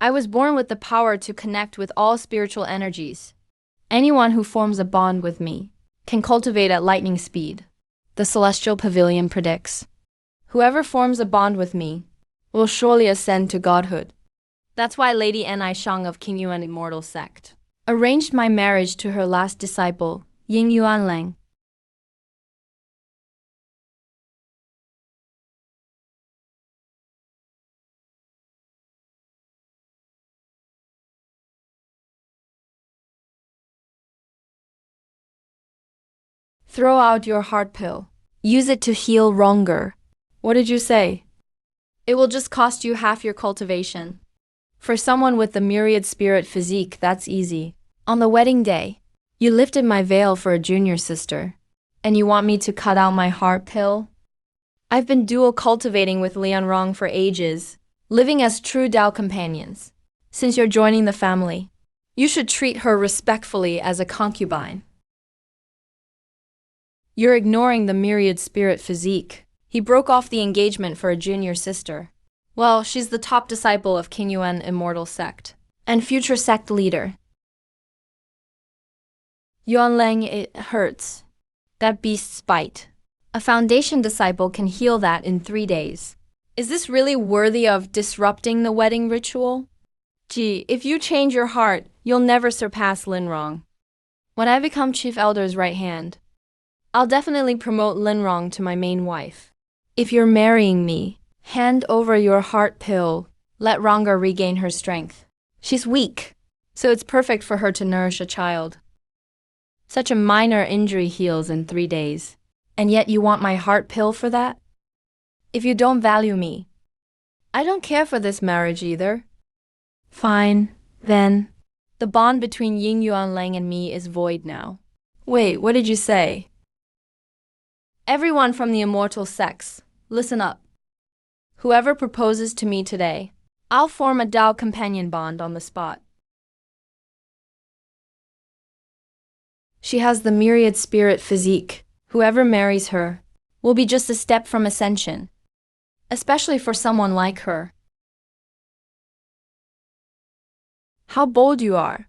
I was born with the power to connect with all spiritual energies. Anyone who forms a bond with me can cultivate at lightning speed. The celestial pavilion predicts. Whoever forms a bond with me will surely ascend to godhood. That's why Lady Ni Shang of King Yuan Immortal Sect arranged my marriage to her last disciple, Ying Yuanlang. Throw out your heart pill. Use it to heal wronger. What did you say? It will just cost you half your cultivation. For someone with the myriad spirit physique, that's easy. On the wedding day, you lifted my veil for a junior sister. And you want me to cut out my heart pill? I've been dual cultivating with Lian Rong for ages, living as true Dao companions. Since you're joining the family, you should treat her respectfully as a concubine. You're ignoring the myriad spirit physique. He broke off the engagement for a junior sister. Well, she's the top disciple of King Yuan Immortal Sect and future sect leader. Yuanlang, it hurts. That beast's bite. A foundation disciple can heal that in 3 days. Is this really worthy of disrupting the wedding ritual? Gee, if you change your heart, you'll never surpass Lin Rong. When I become Chief Elder's right hand, I'll definitely promote Lin Rong to my main wife. If you're marrying me, hand over your heart pill. Let Ranga regain her strength. She's weak, so it's perfect for her to nourish a child. Such a minor injury heals in 3 days. And yet you want my heart pill for that? If you don't value me, I don't care for this marriage either. Fine, then. The bond between Ying Yuanlang and me is void now. Wait, what did you say? Everyone from the immortal sects, listen up. Whoever proposes to me today, I'll form a Dao companion bond on the spot. She has the myriad spirit physique. Whoever marries her will be just a step from ascension, especially for someone like her. How bold you are.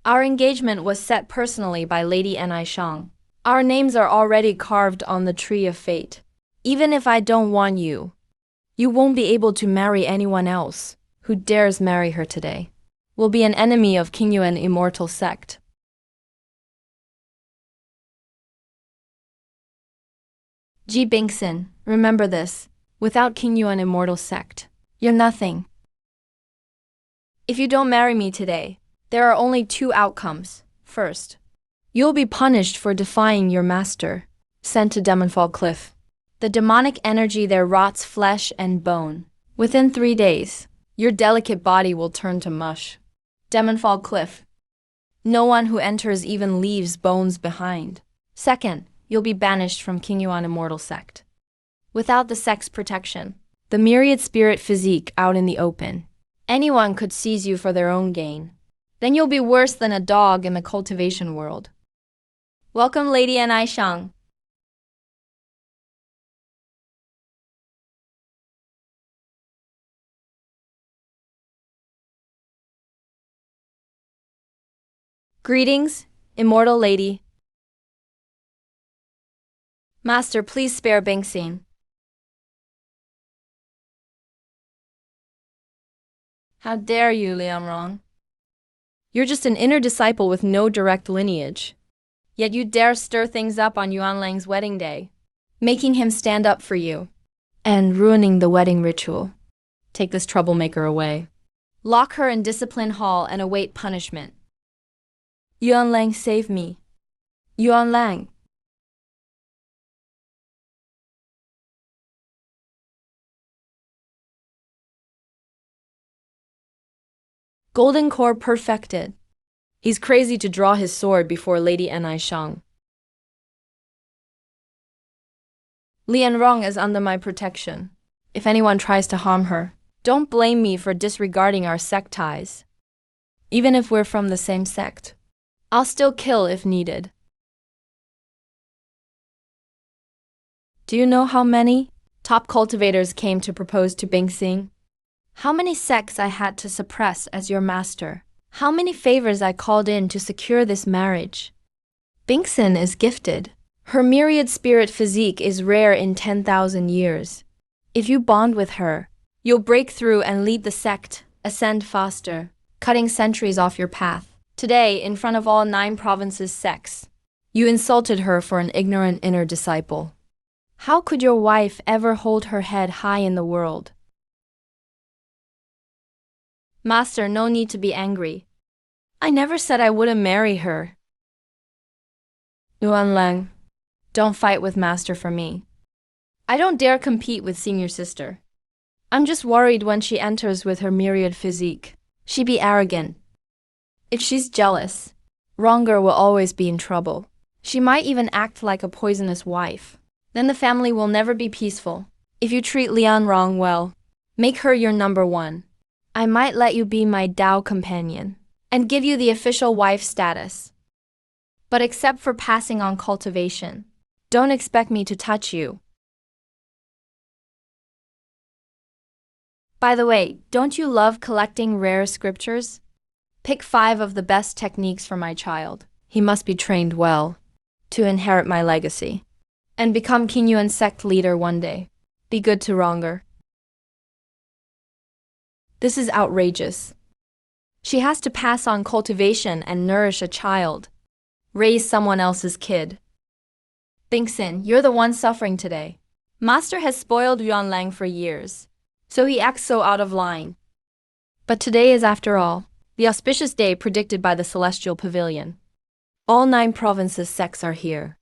Our engagement was set personally by Lady Ni Shang. Our names are already carved on the tree of fate. Even if I don't want you, you won't be able to marry anyone else who dares marry her today. Will be an enemy of King Yuan Immortal Sect. Ji Bingson, remember this. Without King Yuan Immortal Sect, you're nothing. If you don't marry me today, there are only 2 outcomes. First, you'll be punished for defying your master, sent to Demonfall Cliff. The demonic energy there rots flesh and bone. Within 3 days, your delicate body will turn to mush. Demonfall Cliff. No one who enters even leaves bones behind. Second, you'll be banished from King Yuan Immortal Sect. Without the sect's protection, the myriad spirit physique out in the open, anyone could seize you for their own gain. Then you'll be worse than a dog in the cultivation world. Welcome, Lady Ni Shang. Greetings, immortal lady. Master, please spare Bingxin. How dare you, Liamrong? You're just an inner disciple with no direct lineage. Yet you dare stir things up on Yuanlang's wedding day, making him stand up for you, and ruining the wedding ritual. Take this troublemaker away. Lock her in discipline hall and await punishment. Yuanlang, save me. Yuanlang. Golden core perfected. He's crazy to draw his sword before Lady Ni Shang. Lian Rong is under my protection. If anyone tries to harm her, don't blame me for disregarding our sect ties. Even if we're from the same sect, I'll still kill if needed. Do you know how many top cultivators came to propose to Bingxing? How many sects I had to suppress as your master. How many favors I called in to secure this marriage. Bingxin is gifted. Her myriad spirit physique is rare in 10,000 years. If you bond with her, you'll break through and lead the sect, ascend faster, cutting centuries off your path. Today, in front of all 9 provinces' sects, you insulted her for an ignorant inner disciple. How could your wife ever hold her head high in the world? Master, no need to be angry. I never said I wouldn't marry her. Yuanlang, don't fight with Master for me. I don't dare compete with senior sister. I'm just worried when she enters with her myriad physique. She be arrogant. If she's jealous, Ronger will always be in trouble. She might even act like a poisonous wife. Then the family will never be peaceful. If you treat Lian Rong well, make her your number 1. I might let you be my Dao companion and give you the official wife status. But except for passing on cultivation, don't expect me to touch you. By the way, don't you love collecting rare scriptures? Pick 5 of the best techniques for my child. He must be trained well to inherit my legacy and become Qingyuan sect leader one day. Be good to Ronger. This is outrageous. She has to pass on cultivation and nourish a child. Raise someone else's kid. Bingxin, you're the one suffering today. Master has spoiled Yuanlang for years, so he acts so out of line. But today is, after all, the auspicious day predicted by the Celestial Pavilion. All 9 provinces' sects are here.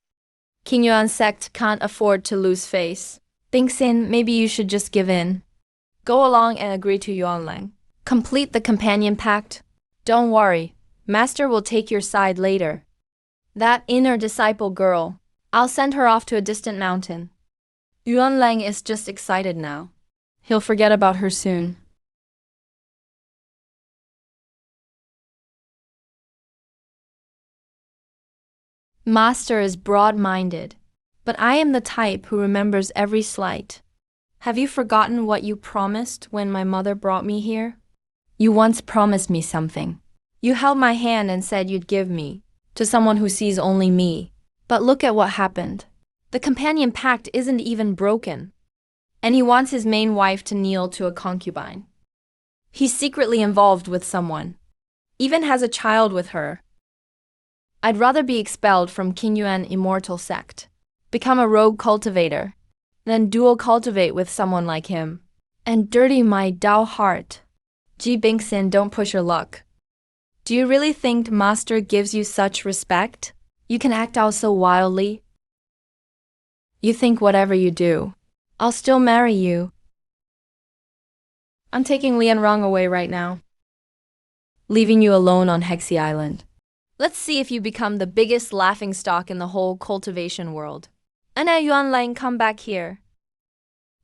Qingyuan sect can't afford to lose face. Bingxin, maybe you should just give in. Go along and agree to Yuanlang. Complete the companion pact. Don't worry, Master will take your side later. That inner disciple girl, I'll send her off to a distant mountain. Yuanlang is just excited now. He'll forget about her soon. Master is broad-minded, but I am the type who remembers every slight. Have you forgotten what you promised when my mother brought me here? You once promised me something. You held my hand and said you'd give me to someone who sees only me. But look at what happened. The companion pact isn't even broken. And he wants his main wife to kneel to a concubine. He's secretly involved with someone. Even has a child with her. I'd rather be expelled from Qingyuan Immortal Sect, become a rogue cultivator, than dual cultivate with someone like him, and dirty my Dao heart. Ji Bingxin, don't push your luck. Do you really think Master gives you such respect? You can act out so wildly. You think whatever you do, I'll still marry you. I'm taking Lian Rong away right now, leaving you alone on Hexi Island. Let's see if you become the biggest laughingstock in the whole cultivation world. And now Yuanlang, come back here.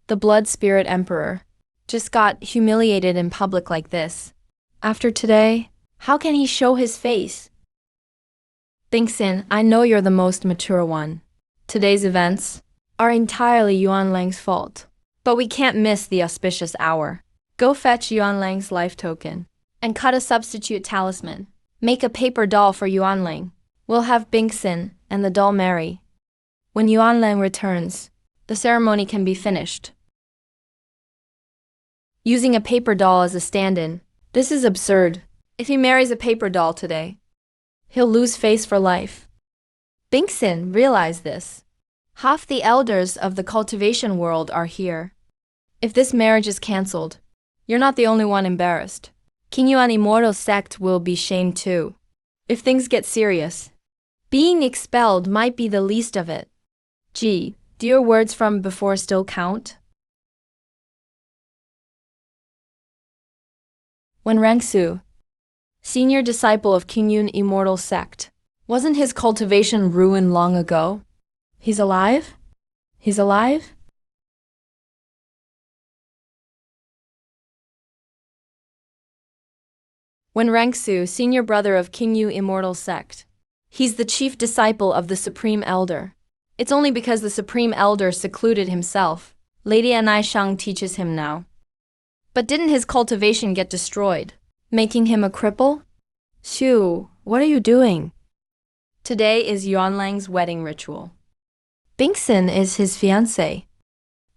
The Blood Spirit Emperor just got humiliated in public like this. After today, how can he show his face? Bingxin, I know you're the most mature one. Today's events are entirely Yuanlang's fault. But we can't miss the auspicious hour. Go fetch Yuanlang's life token and cut a substitute talisman. Make a paper doll for Yuanlang. We'll have Bingxin and the doll marry. When Yuanlang returns, the ceremony can be finished. Using a paper doll as a stand-in, this is absurd. If he marries a paper doll today, he'll lose face for life. Bingxin, realize this. Half the elders of the cultivation world are here. If this marriage is cancelled, you're not the only one embarrassed. Qingyuan Immortal Sect will be shamed too. If things get serious, being expelled might be the least of it. Gee, do your words from before still count? When Rangsu, senior disciple of Qingyuan Immortal Sect, wasn't his cultivation ruined long ago? He's alive? He's alive? When Rangsu, senior brother of Qingyu Immortal Sect, he's the chief disciple of the Supreme Elder. It's only because the Supreme Elder secluded himself. Lady Anai Shang teaches him now. But didn't his cultivation get destroyed, making him a cripple? Shu, what are you doing? Today is Yuanlang's wedding ritual. Bingson is his fiancé.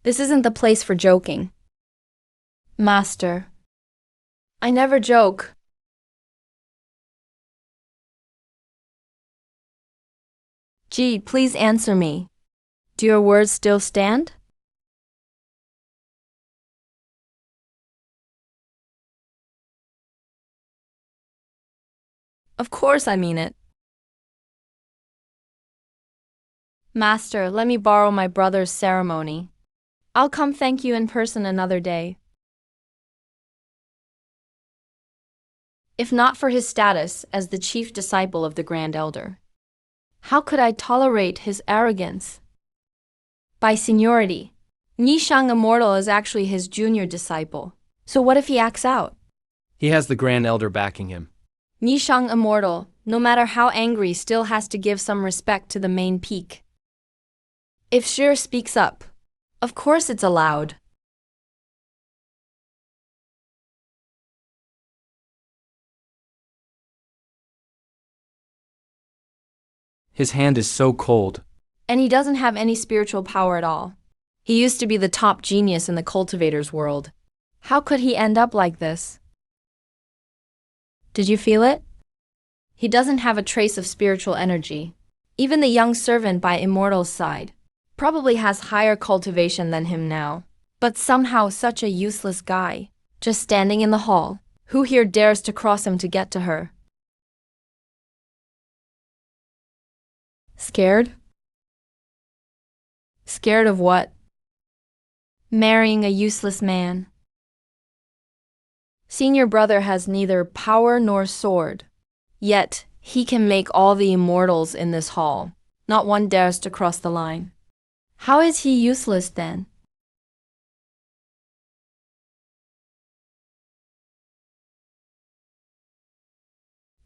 This isn't the place for joking. Master. I never joke. Gee, please answer me. Do your words still stand? Of course I mean it. Master, let me borrow my brother's ceremony. I'll come thank you in person another day. If not for his status as the chief disciple of the Grand Elder, how could I tolerate his arrogance? By seniority, Nishang Immortal is actually his junior disciple. So what if he acts out? He has the Grand Elder backing him. Nishang Immortal, no matter how angry, still has to give some respect to the main peak. If Shi speaks up, of course it's allowed. His hand is so cold. And he doesn't have any spiritual power at all. He used to be the top genius in the cultivator's world. How could he end up like this? Did you feel it? He doesn't have a trace of spiritual energy. Even the young servant by Immortal's side probably has higher cultivation than him now. But somehow such a useless guy, just standing in the hall. Who here dares to cross him to get to her? Scared? Scared of what? Marrying a useless man. Senior brother has neither power nor sword. Yet, he can make all the immortals in this hall. Not one dares to cross the line. How is he useless then?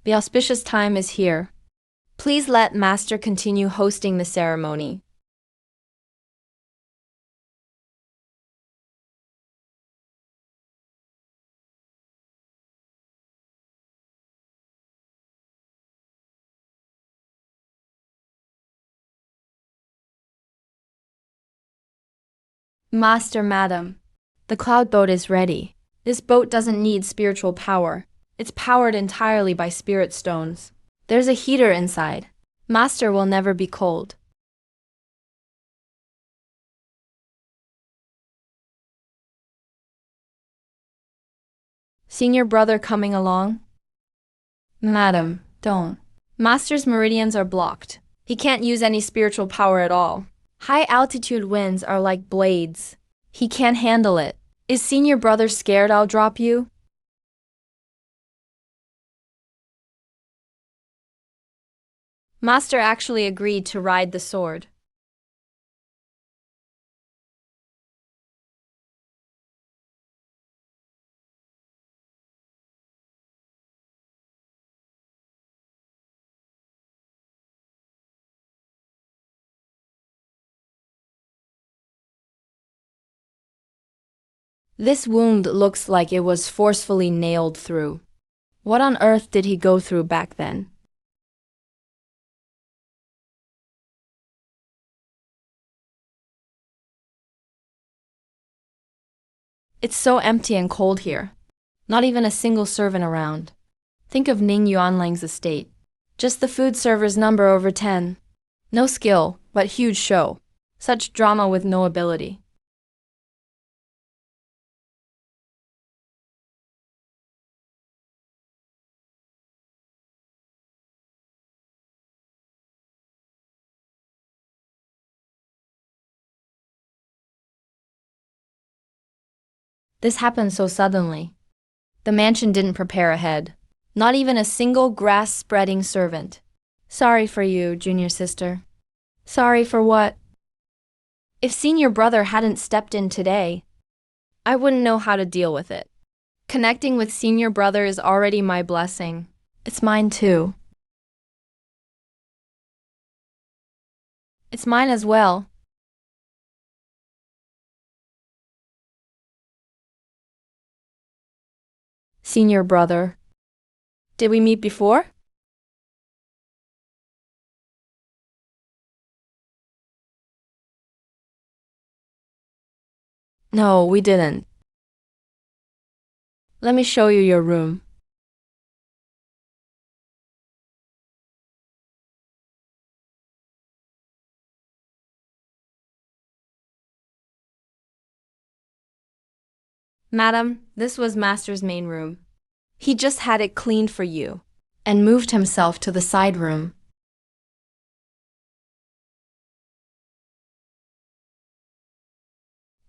The auspicious time is here. Please let Master continue hosting the ceremony. Master, Madam, the cloud boat is ready. This boat doesn't need spiritual power. It's powered entirely by spirit stones. There's a heater inside. Master will never be cold. Senior brother coming along? Madam, don't. Master's meridians are blocked. He can't use any spiritual power at all. High-altitude winds are like blades. He can't handle it. Is senior brother scared I'll drop you? Master actually agreed to ride the sword. This wound looks like it was forcefully nailed through. What on earth did he go through back then? It's so empty and cold here. Not even a single servant around. Think of Ning Yuanlang's estate. Just the food server's number over 10. No skill, but huge show. Such drama with no ability. This happened so suddenly. The mansion didn't prepare ahead. Not even a single grass-spreading servant. Sorry for you, junior sister. Sorry for what? If senior brother hadn't stepped in today, I wouldn't know how to deal with it. Connecting with senior brother is already my blessing. It's mine too. It's mine as well. Senior brother. Did we meet before? No, we didn't. Let me show you your room. Madam, this was Master's main room. He just had it cleaned for you and moved himself to the side room.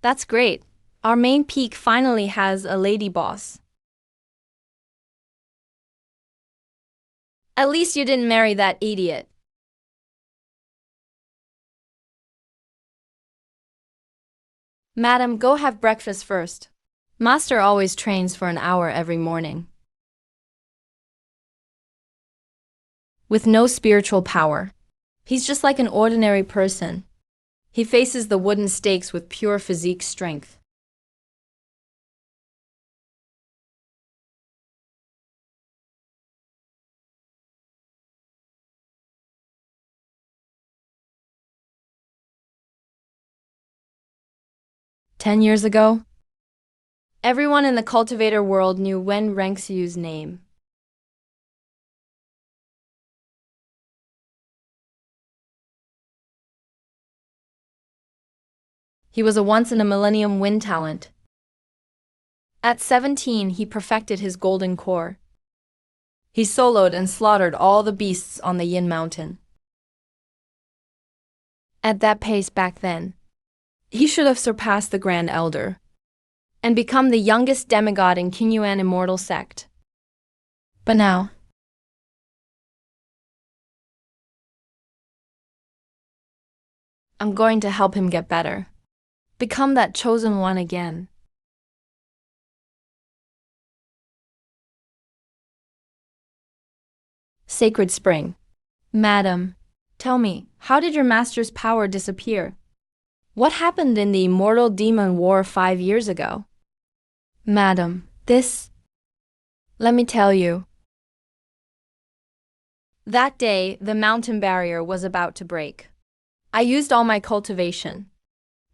That's great. Our main peak finally has a lady boss. At least you didn't marry that idiot. Madam, go have breakfast first. Master always trains for an hour every morning. With no spiritual power. He's just like an ordinary person. He faces the wooden stakes with pure physique strength. "10 years ago, everyone in the cultivator world knew Wen Rengxiu's name. He was a once-in-a-millennium wind talent. At 17, he perfected his golden core. He soloed and slaughtered all the beasts on the Yin Mountain. At that pace back then, he should have surpassed the Grand Elder and become the youngest demigod in Qingyuan immortal sect. But now, I'm going to help him get better. Become that chosen one again. Sacred Spring. Madam, tell me, how did your master's power disappear? What happened in the immortal demon war 5 years ago? Madam, let me tell you. That day, the mountain barrier was about to break. I used all my cultivation,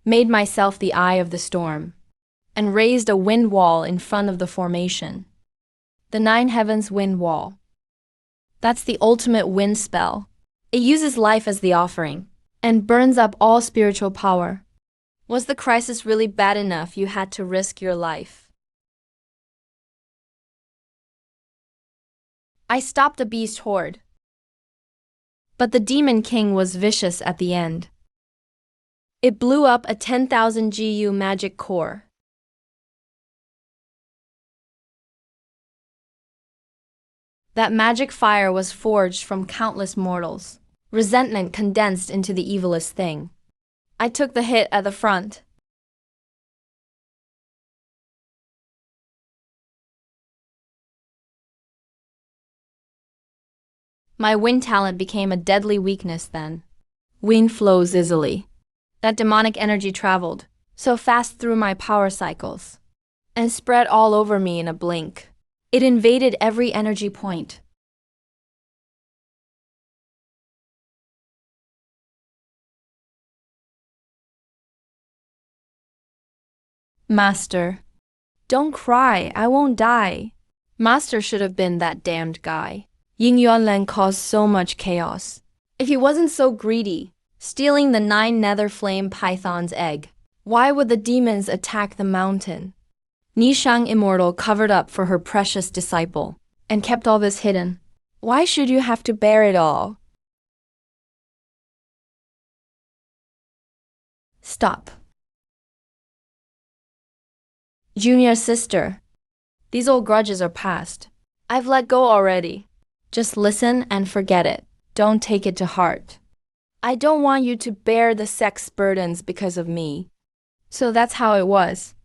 made myself the eye of the storm, and raised a wind wall in front of the formation. The Nine Heavens Wind Wall. That's the ultimate wind spell. It uses life as the offering and burns up all spiritual power. Was the crisis really bad enough you had to risk your life? I stopped a beast horde. But the Demon King was vicious at the end. It blew up a 10,000 GU magic core. That magic fire was forged from countless mortals. Resentment condensed into the evilest thing. I took the hit at the front. My wind talent became a deadly weakness then. Wind flows easily. That demonic energy traveled so fast through my power cycles and spread all over me in a blink. It invaded every energy point. Master, don't cry, I won't die. Master should have been that damned guy. Ying Yuanlen caused so much chaos. If he wasn't so greedy, stealing the 9 nether flame python's egg, why would the demons attack the mountain? Nishang Immortal covered up for her precious disciple and kept all this hidden. Why should you have to bear it all? Stop. Junior sister, these old grudges are past. I've let go already. Just listen and forget it. Don't take it to heart. I don't want you to bear the sex burdens because of me. So that's how it was.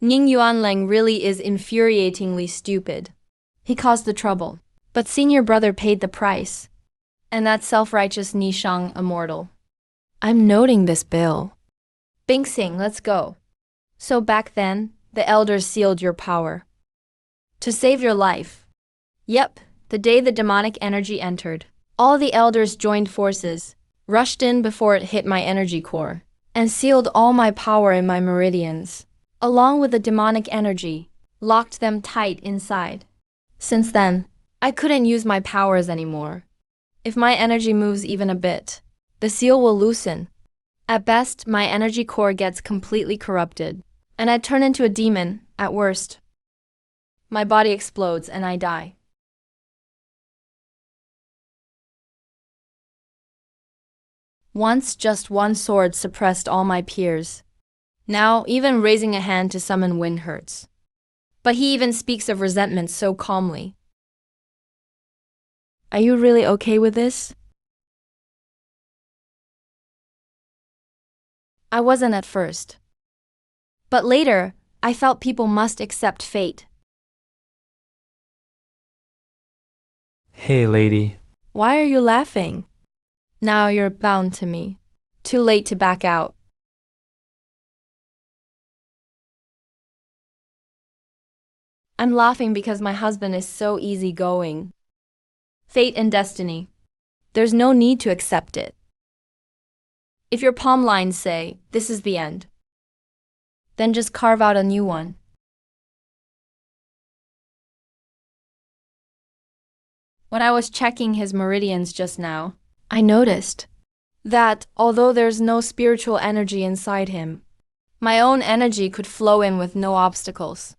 Ning Yuanleng really is infuriatingly stupid. He caused the trouble, but senior brother paid the price. And that self-righteous Nishang Immortal. I'm noting this bill. Bing Sing, let's go. So back then, the elders sealed your power. To save your life. Yep, the day the demonic energy entered, all the elders joined forces, rushed in before it hit my energy core, and sealed all my power in my meridians, along with the demonic energy, locked them tight inside. Since then, I couldn't use my powers anymore. If my energy moves even a bit, the seal will loosen. At best, my energy core gets completely corrupted, and I turn into a demon, at worst. My body explodes and I die. Once just one sword suppressed all my peers. Now, even raising a hand to summon wind hurts. But he even speaks of resentment so calmly. Are you really okay with this? I wasn't at first. But later, I felt people must accept fate. Hey, lady. Why are you laughing? Now you're bound to me. Too late to back out. I'm laughing because my husband is so easygoing. Fate and destiny. There's no need to accept it. If your palm lines say, this is the end, then just carve out a new one. When I was checking his meridians just now, I noticed that although there's no spiritual energy inside him, my own energy could flow in with no obstacles.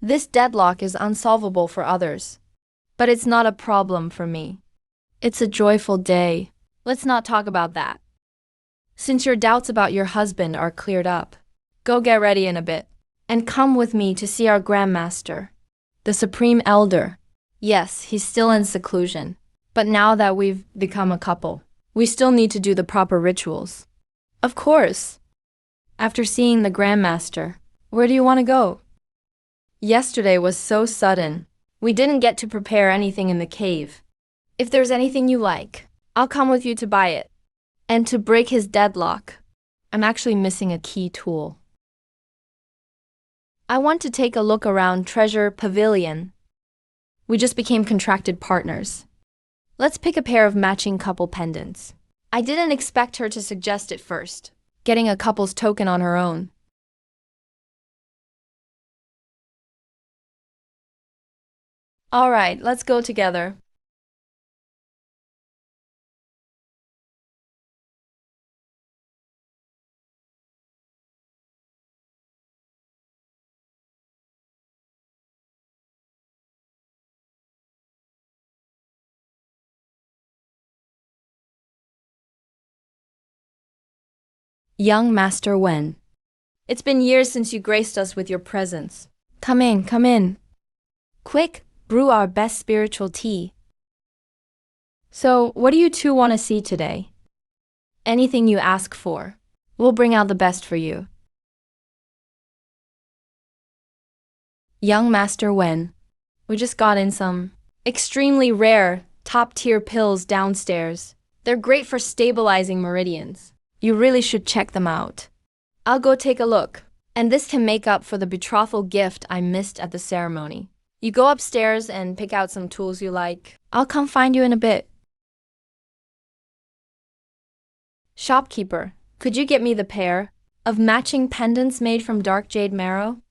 This deadlock is unsolvable for others, but it's not a problem for me. It's a joyful day. Let's not talk about that. Since your doubts about your husband are cleared up, go get ready in a bit, and come with me to see our Grandmaster, the Supreme Elder. Yes, he's still in seclusion, but now that we've become a couple, we still need to do the proper rituals. Of course. After seeing the Grandmaster, where do you want to go? Yesterday was so sudden. We didn't get to prepare anything in the cave. If there's anything you like, I'll come with you to buy it. And to break his deadlock, I'm actually missing a key tool. I want to take a look around Treasure Pavilion. We just became contracted partners. Let's pick a pair of matching couple pendants. I didn't expect her to suggest it first, getting a couple's token on her own. All right, let's go together. Young Master Wen. It's been years since you graced us with your presence. Come in, come in. Quick, brew our best spiritual tea. So, what do you two want to see today? Anything you ask for. We'll bring out the best for you. Young Master Wen. We just got in some extremely rare, top-tier pills downstairs. They're great for stabilizing meridians. You really should check them out. I'll go take a look. And this can make up for the betrothal gift I missed at the ceremony. You go upstairs and pick out some tools you like. I'll come find you in a bit. Shopkeeper, could you get me the pair of matching pendants made from dark jade marrow?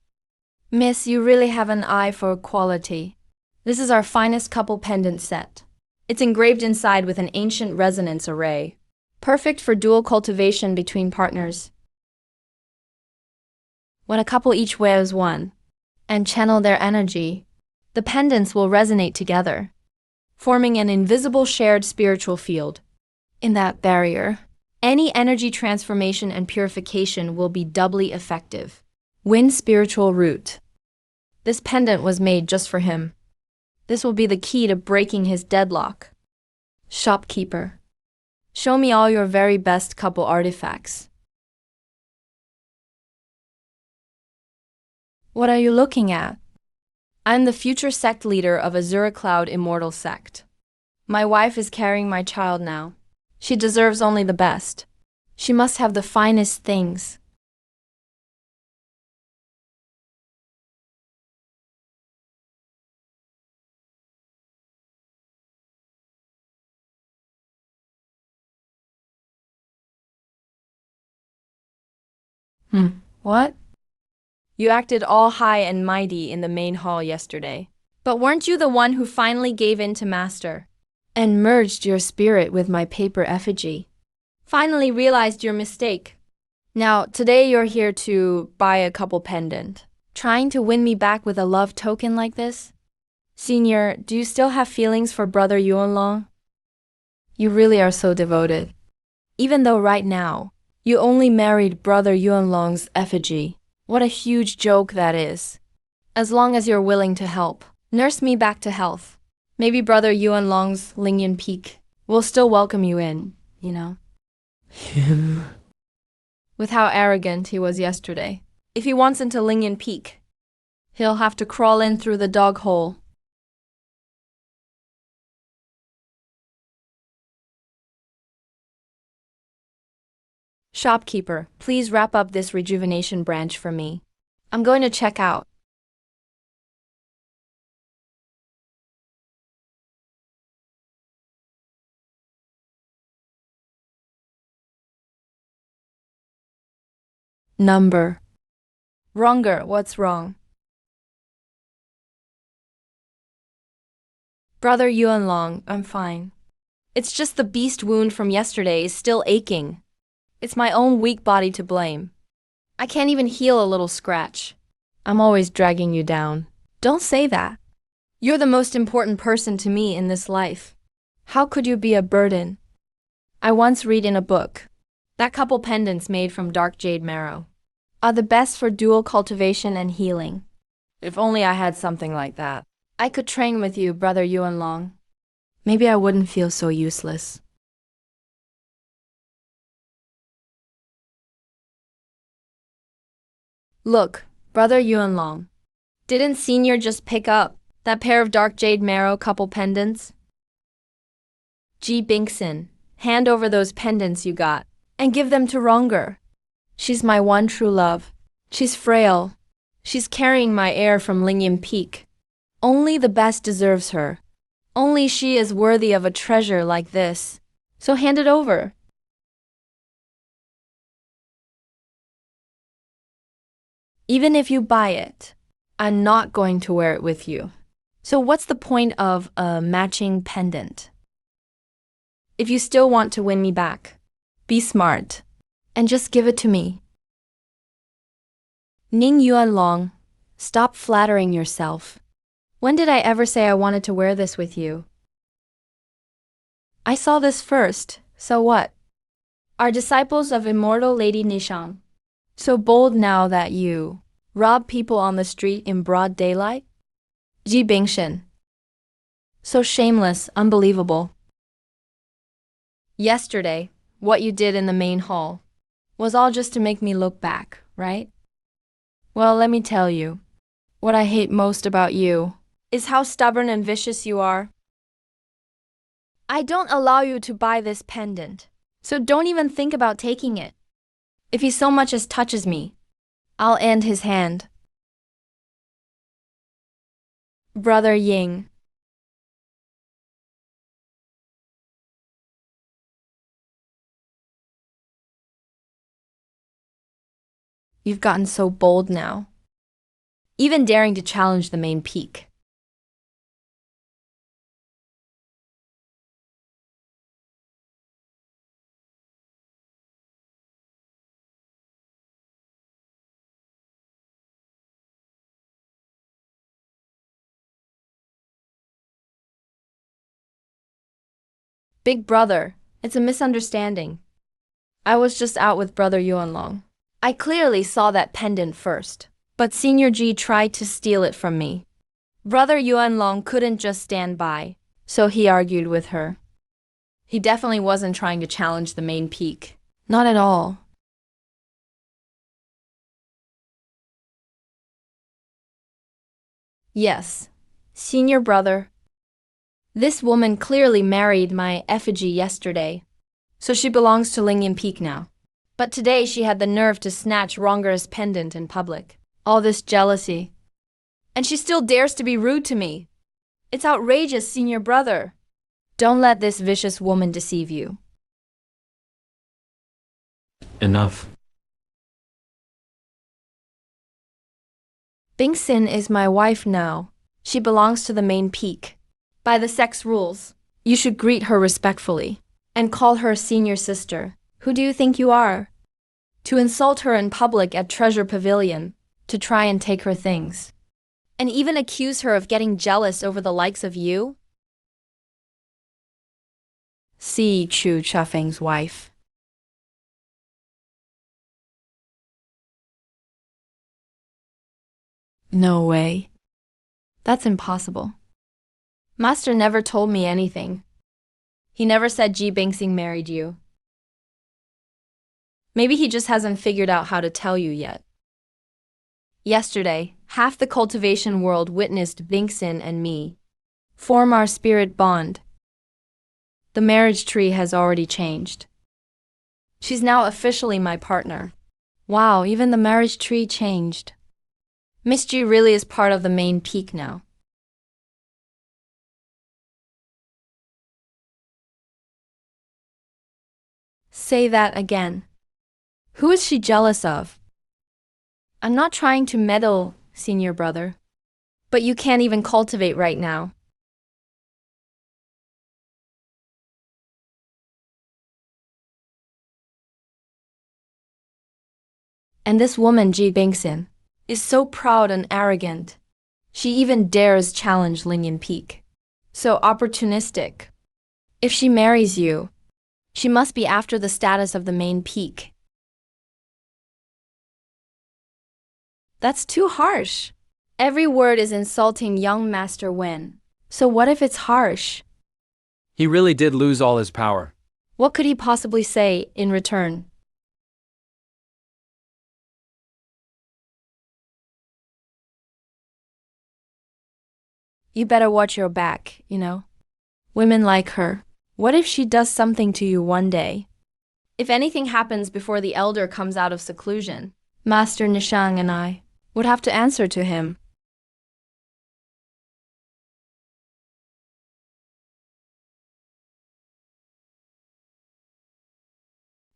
Miss, you really have an eye for quality. This is our finest couple pendant set. It's engraved inside with an ancient resonance array. Perfect for dual cultivation between partners. When a couple each wears one and channel their energy, the pendants will resonate together, forming an invisible shared spiritual field. In that barrier, any energy transformation and purification will be doubly effective. Win spiritual root. This pendant was made just for him. This will be the key to breaking his deadlock. Shopkeeper, show me all your very best couple artifacts. What are you looking at? I'm the future sect leader of Azura Cloud Immortal Sect. My wife is carrying my child now. She deserves only the best. She must have the finest things. What? You acted all high and mighty in the main hall yesterday. But weren't you the one who finally gave in to master? And merged your spirit with my paper effigy? Finally realized your mistake. Now, today you're here to buy a couple pendant. Trying to win me back with a love token like this? Senior, do you still have feelings for brother Yuanlong? You really are so devoted. Even though right now, you only married brother Yuanlong's effigy. What a huge joke that is. As long as you're willing to help, nurse me back to health. Maybe brother Yuanlong's Lingyan Peak will still welcome you in, you know? Him? With how arrogant he was yesterday. If he wants into Lingyan Peak, he'll have to crawl in through the dog hole. Shopkeeper, please wrap up this rejuvenation branch for me. I'm going to check out. Number. Wronger, what's wrong? Brother Yuanlong, I'm fine. It's just the beast wound from yesterday is still aching. It's my own weak body to blame. I can't even heal a little scratch. I'm always dragging you down. Don't say that. You're the most important person to me in this life. How could you be a burden? I once read in a book that couple pendants made from dark jade marrow are the best for dual cultivation and healing. If only I had something like that. I could train with you, brother Yuanlong. Maybe I wouldn't feel so useless. Look, brother Yuanlong, didn't Senior just pick up that pair of dark jade marrow couple pendants? Ji Bingson, hand over those pendants you got and give them to Wronger. She's my one true love. She's frail. She's carrying my heir from Lingyan Peak. Only the best deserves her. Only she is worthy of a treasure like this. So hand it over. Even if you buy it, I'm not going to wear it with you. So what's the point of a matching pendant? If you still want to win me back, be smart and just give it to me. Ning Yuanlong, stop flattering yourself. When did I ever say I wanted to wear this with you? I saw this first, so what? Are disciples of immortal Lady Nishan so bold now that you rob people on the street in broad daylight? Ji Bingshan. So shameless, unbelievable. Yesterday, what you did in the main hall was all just to make me look back, right? Well, let me tell you, what I hate most about you is how stubborn and vicious you are. I don't allow you to buy this pendant, so don't even think about taking it. If he so much as touches me, I'll end his hand. Brother Ying. You've gotten so bold now, even daring to challenge the main peak. Big brother, it's a misunderstanding. I was just out with brother Yuanlong. I clearly saw that pendant first, but Senior Ji tried to steal it from me. Brother Yuanlong couldn't just stand by, so he argued with her. He definitely wasn't trying to challenge the main peak. Not at all. Yes, senior brother. This woman clearly married my effigy yesterday, so she belongs to Lingyan Peak now. But today she had the nerve to snatch Wronger's pendant in public. All this jealousy. And she still dares to be rude to me. It's outrageous, senior brother. Don't let this vicious woman deceive you. Enough. Bingsin is my wife now. She belongs to the main peak. By the sex rules, you should greet her respectfully and call her senior sister. Who do you think you are? To insult her in public at Treasure Pavilion, to try and take her things, and even accuse her of getting jealous over the likes of you? See Chu Chuffing's wife. No way. That's impossible. Master never told me anything. He never said Ji Bingsing married you. Maybe he just hasn't figured out how to tell you yet. Yesterday, half the cultivation world witnessed Bingsin and me form our spirit bond. The marriage tree has already changed. She's now officially my partner. Wow, even the marriage tree changed. Miss G really is part of the main peak now. Say that again. Who is she jealous of? I'm not trying to meddle, senior brother. But you can't even cultivate right now. And this woman, Ji Bingsin, is so proud and arrogant. She even dares challenge Lingyan Peak. So opportunistic. If she marries you, she must be after the status of the main peak. That's too harsh. Every word is insulting young Master Wen. So what if it's harsh? He really did lose all his power. What could he possibly say in return? You better watch your back, you know? Women like her. What if she does something to you one day? If anything happens before the elder comes out of seclusion, Master Nishang and I would have to answer to him.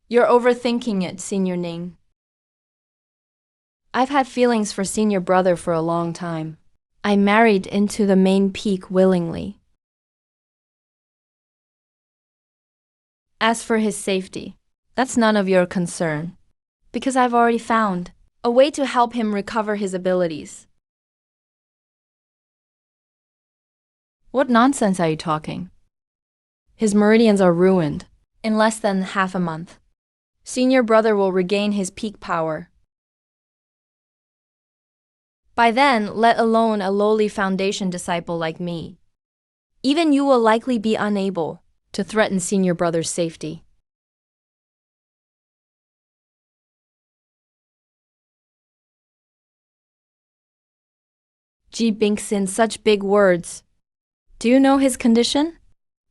You're overthinking it, Senior Ning. I've had feelings for senior brother for a long time. I married into the main peak willingly. As for his safety, that's none of your concern, because I've already found a way to help him recover his abilities. What nonsense are you talking? His meridians are ruined in less than half a month. Senior brother will regain his peak power. By then, let alone a lowly foundation disciple like me. Even you will likely be unable to threaten senior brother's safety. Ji Bingsin, such big words. Do you know his condition?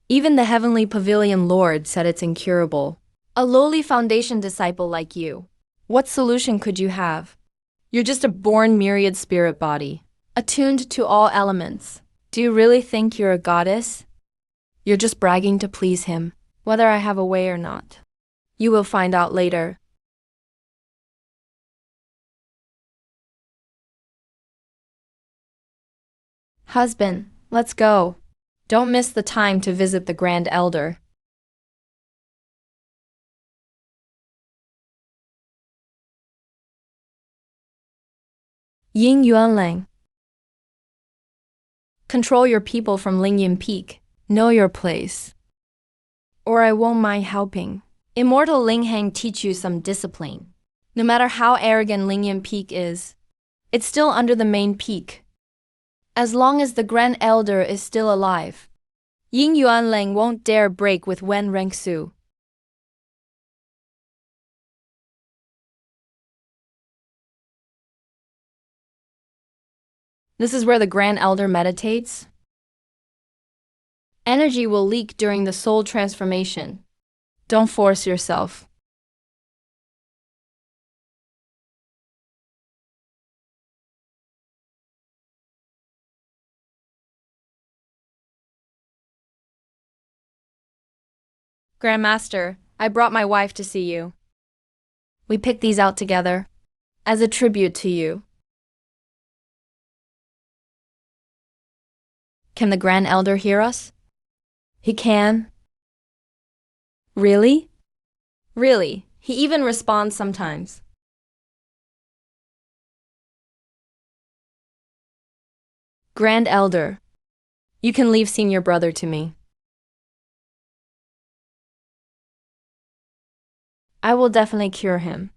Even the heavenly pavilion lord said it's incurable. A lowly foundation disciple like you, what solution could you have? You're just a born myriad spirit body, attuned to all elements. Do you really think you're a goddess? You're just bragging to please him, whether I have a way or not. You will find out later. Husband, let's go. Don't miss the time to visit the Grand Elder. Ying Yuanlang. Control your people from Lingyan Peak. Know your place. Or I won't mind helping. Immortal Linghang teach you some discipline. No matter how arrogant Lingyan Peak is, it's still under the main peak. As long as the Grand Elder is still alive, Ying Yuanlang won't dare break with Wen Rengsu. This is where the Grand Elder meditates. Energy will leak during the soul transformation. Don't force yourself. Grandmaster, I brought my wife to see you. We picked these out together as a tribute to you. Can the Grand Elder hear us? He can. Really? Really. He even responds sometimes. Grand Elder, you can leave Senior Brother to me. I will definitely cure him.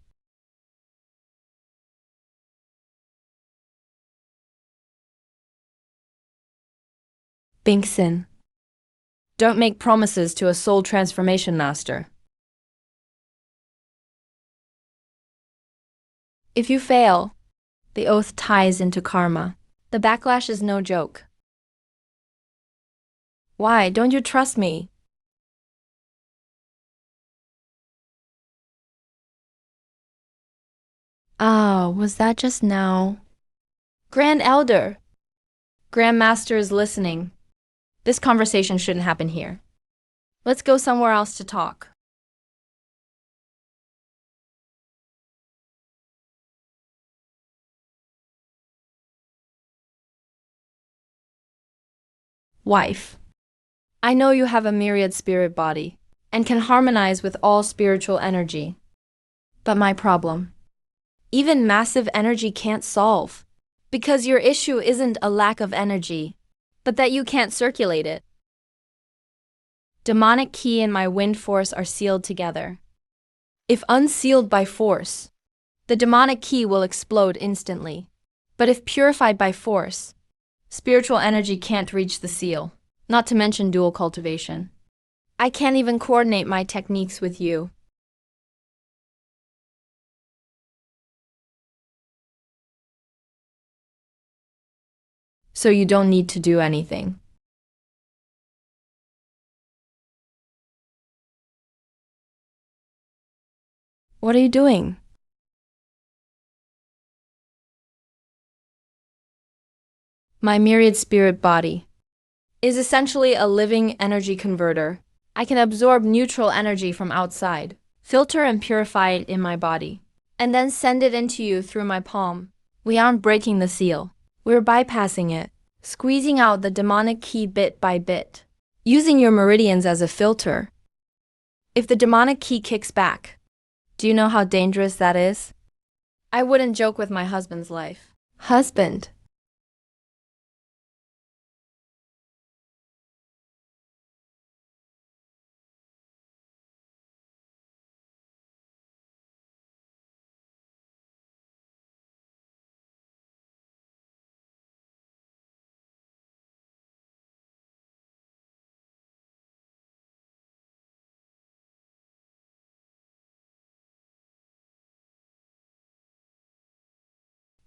Binkson, don't make promises to a soul transformation master. If you fail, the oath ties into karma. The backlash is no joke. Why, don't you trust me? Ah, was that just now? Grand Elder! Grand Master is listening. This conversation shouldn't happen here. Let's go somewhere else to talk. Wife, I know you have a myriad spirit body and can harmonize with all spiritual energy. But my problem, even massive energy can't solve, because your issue isn't a lack of energy, but that you can't circulate it. Demonic ki and my wind force are sealed together. If unsealed by force, the demonic ki will explode instantly. But if purified by force, spiritual energy can't reach the seal, not to mention dual cultivation. I can't even coordinate my techniques with you. So you don't need to do anything. What are you doing? My myriad spirit body is essentially a living energy converter. I can absorb neutral energy from outside, filter and purify it in my body, and then send it into you through my palm. We aren't breaking the seal. We're bypassing it, squeezing out the demonic ki bit by bit, using your meridians as a filter. If the demonic ki kicks back, do you know how dangerous that is? I wouldn't joke with my husband's life. Husband.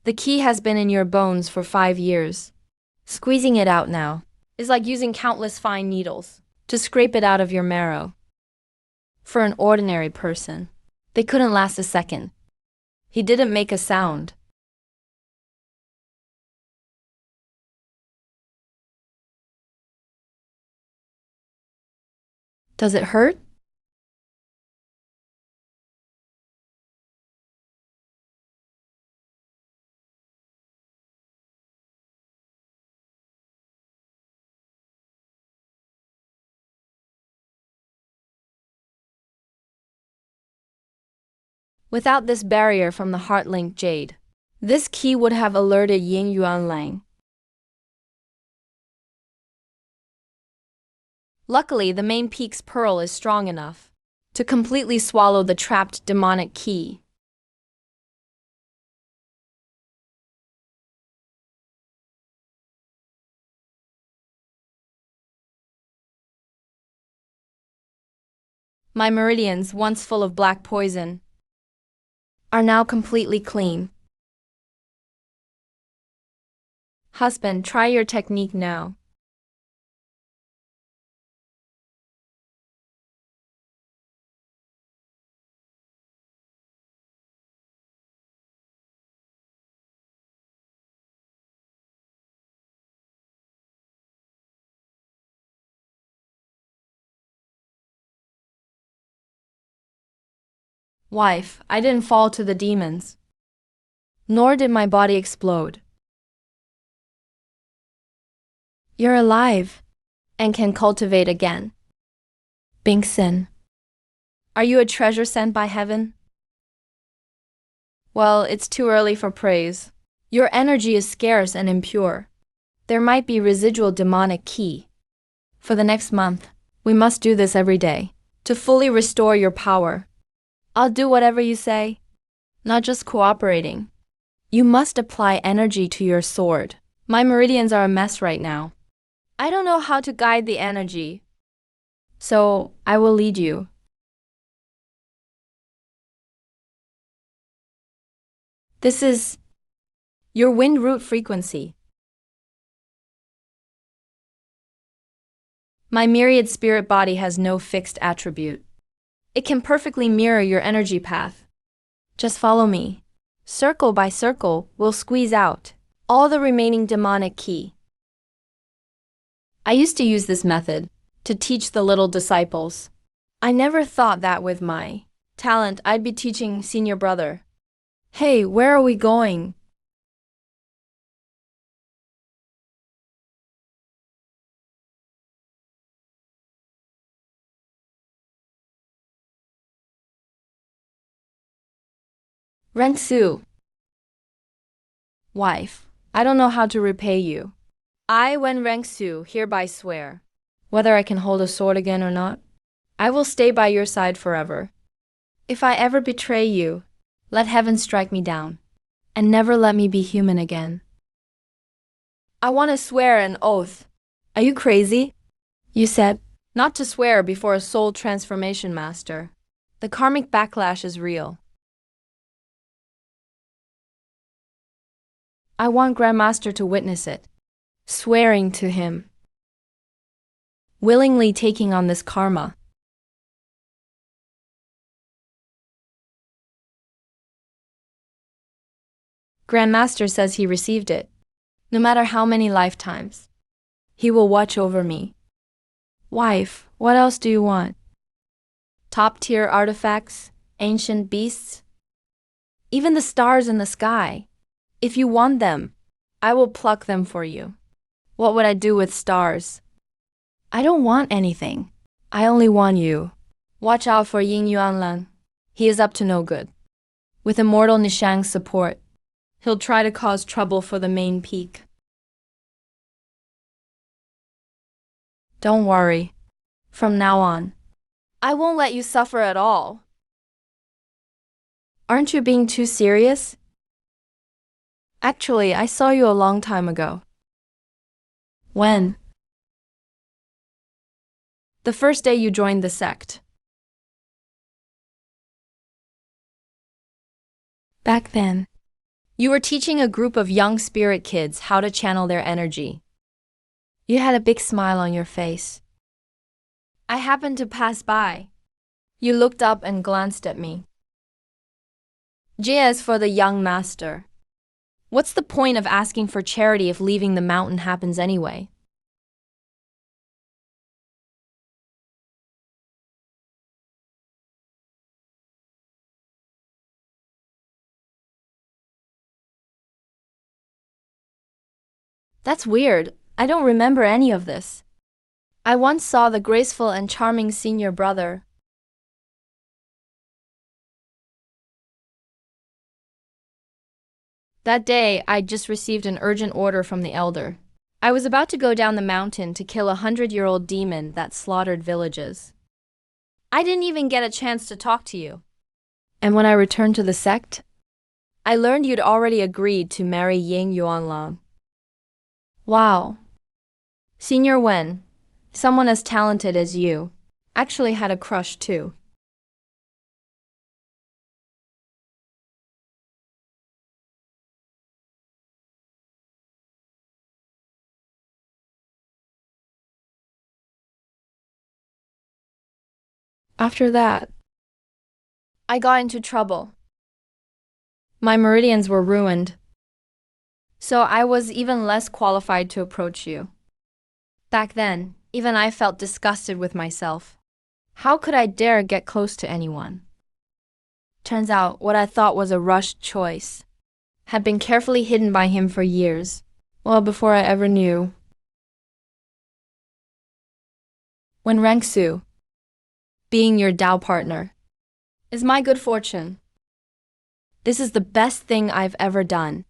The ki has been in your bones for 5 years. Squeezing it out now is like using countless fine needles to scrape it out of your marrow. For an ordinary person, they couldn't last a second. He didn't make a sound. Does it hurt? Without this barrier from the heart-linked jade, this ki would have alerted Yin Yuan Lang. Luckily, the main peak's pearl is strong enough to completely swallow the trapped demonic ki. My meridians, once full of black poison, are now completely clean. Husband, try your technique now. Wife, I didn't fall to the demons, nor did my body explode. You're alive and can cultivate again. Bingson. Are you a treasure sent by heaven? Well, it's too early for praise. Your energy is scarce and impure. There might be residual demonic ki. For the next month, we must do this every day to fully restore your power. I'll do whatever you say, not just cooperating. You must apply energy to your sword. My meridians are a mess right now. I don't know how to guide the energy, so I will lead you. This is your wind root frequency. My myriad spirit body has no fixed attribute. It can perfectly mirror your energy path. Just follow me. Circle by circle, we'll squeeze out all the remaining demonic ki. I used to use this method to teach the little disciples. I never thought that with my talent I'd be teaching senior brother. Hey, where are we going? Rensu. Wife, I don't know how to repay you. I, Wen Rengsu, hereby swear, whether I can hold a sword again or not, I will stay by your side forever. If I ever betray you, let heaven strike me down, and never let me be human again. I want to swear an oath. Are you crazy? You said not to swear before a soul transformation master. The karmic backlash is real. I want Grandmaster to witness it, swearing to him, willingly taking on this karma. Grandmaster says he received it. No matter how many lifetimes, he will watch over me. Wife, what else do you want? Top-tier artifacts, ancient beasts, even the stars in the sky. If you want them, I will pluck them for you. What would I do with stars? I don't want anything. I only want you. Watch out for Ying Yuanlan. He is up to no good. With immortal Nishang's support, he'll try to cause trouble for the main peak. Don't worry. From now on, I won't let you suffer at all. Aren't you being too serious? Actually, I saw you a long time ago. When? The first day you joined the sect. Back then, you were teaching a group of young spirit kids how to channel their energy. You had a big smile on your face. I happened to pass by. You looked up and glanced at me. J is for the young master. What's the point of asking for charity if leaving the mountain happens anyway? That's weird. I don't remember any of this. I once saw the graceful and charming senior brother. That day, I just received an urgent order from the elder. I was about to go down the mountain to kill a 100-year-old demon that slaughtered villages. I didn't even get a chance to talk to you. And when I returned to the sect, I learned you'd already agreed to marry Ying Yuanlang. Wow. Senior Wen, someone as talented as you, actually had a crush too. After that, I got into trouble. My meridians were ruined, so I was even less qualified to approach you. Back then, even I felt disgusted with myself. How could I dare get close to anyone? Turns out what I thought was a rushed choice had been carefully hidden by him for years, well before I ever knew. When Rengsu, being your Tao partner, is my good fortune. This is the best thing I've ever done.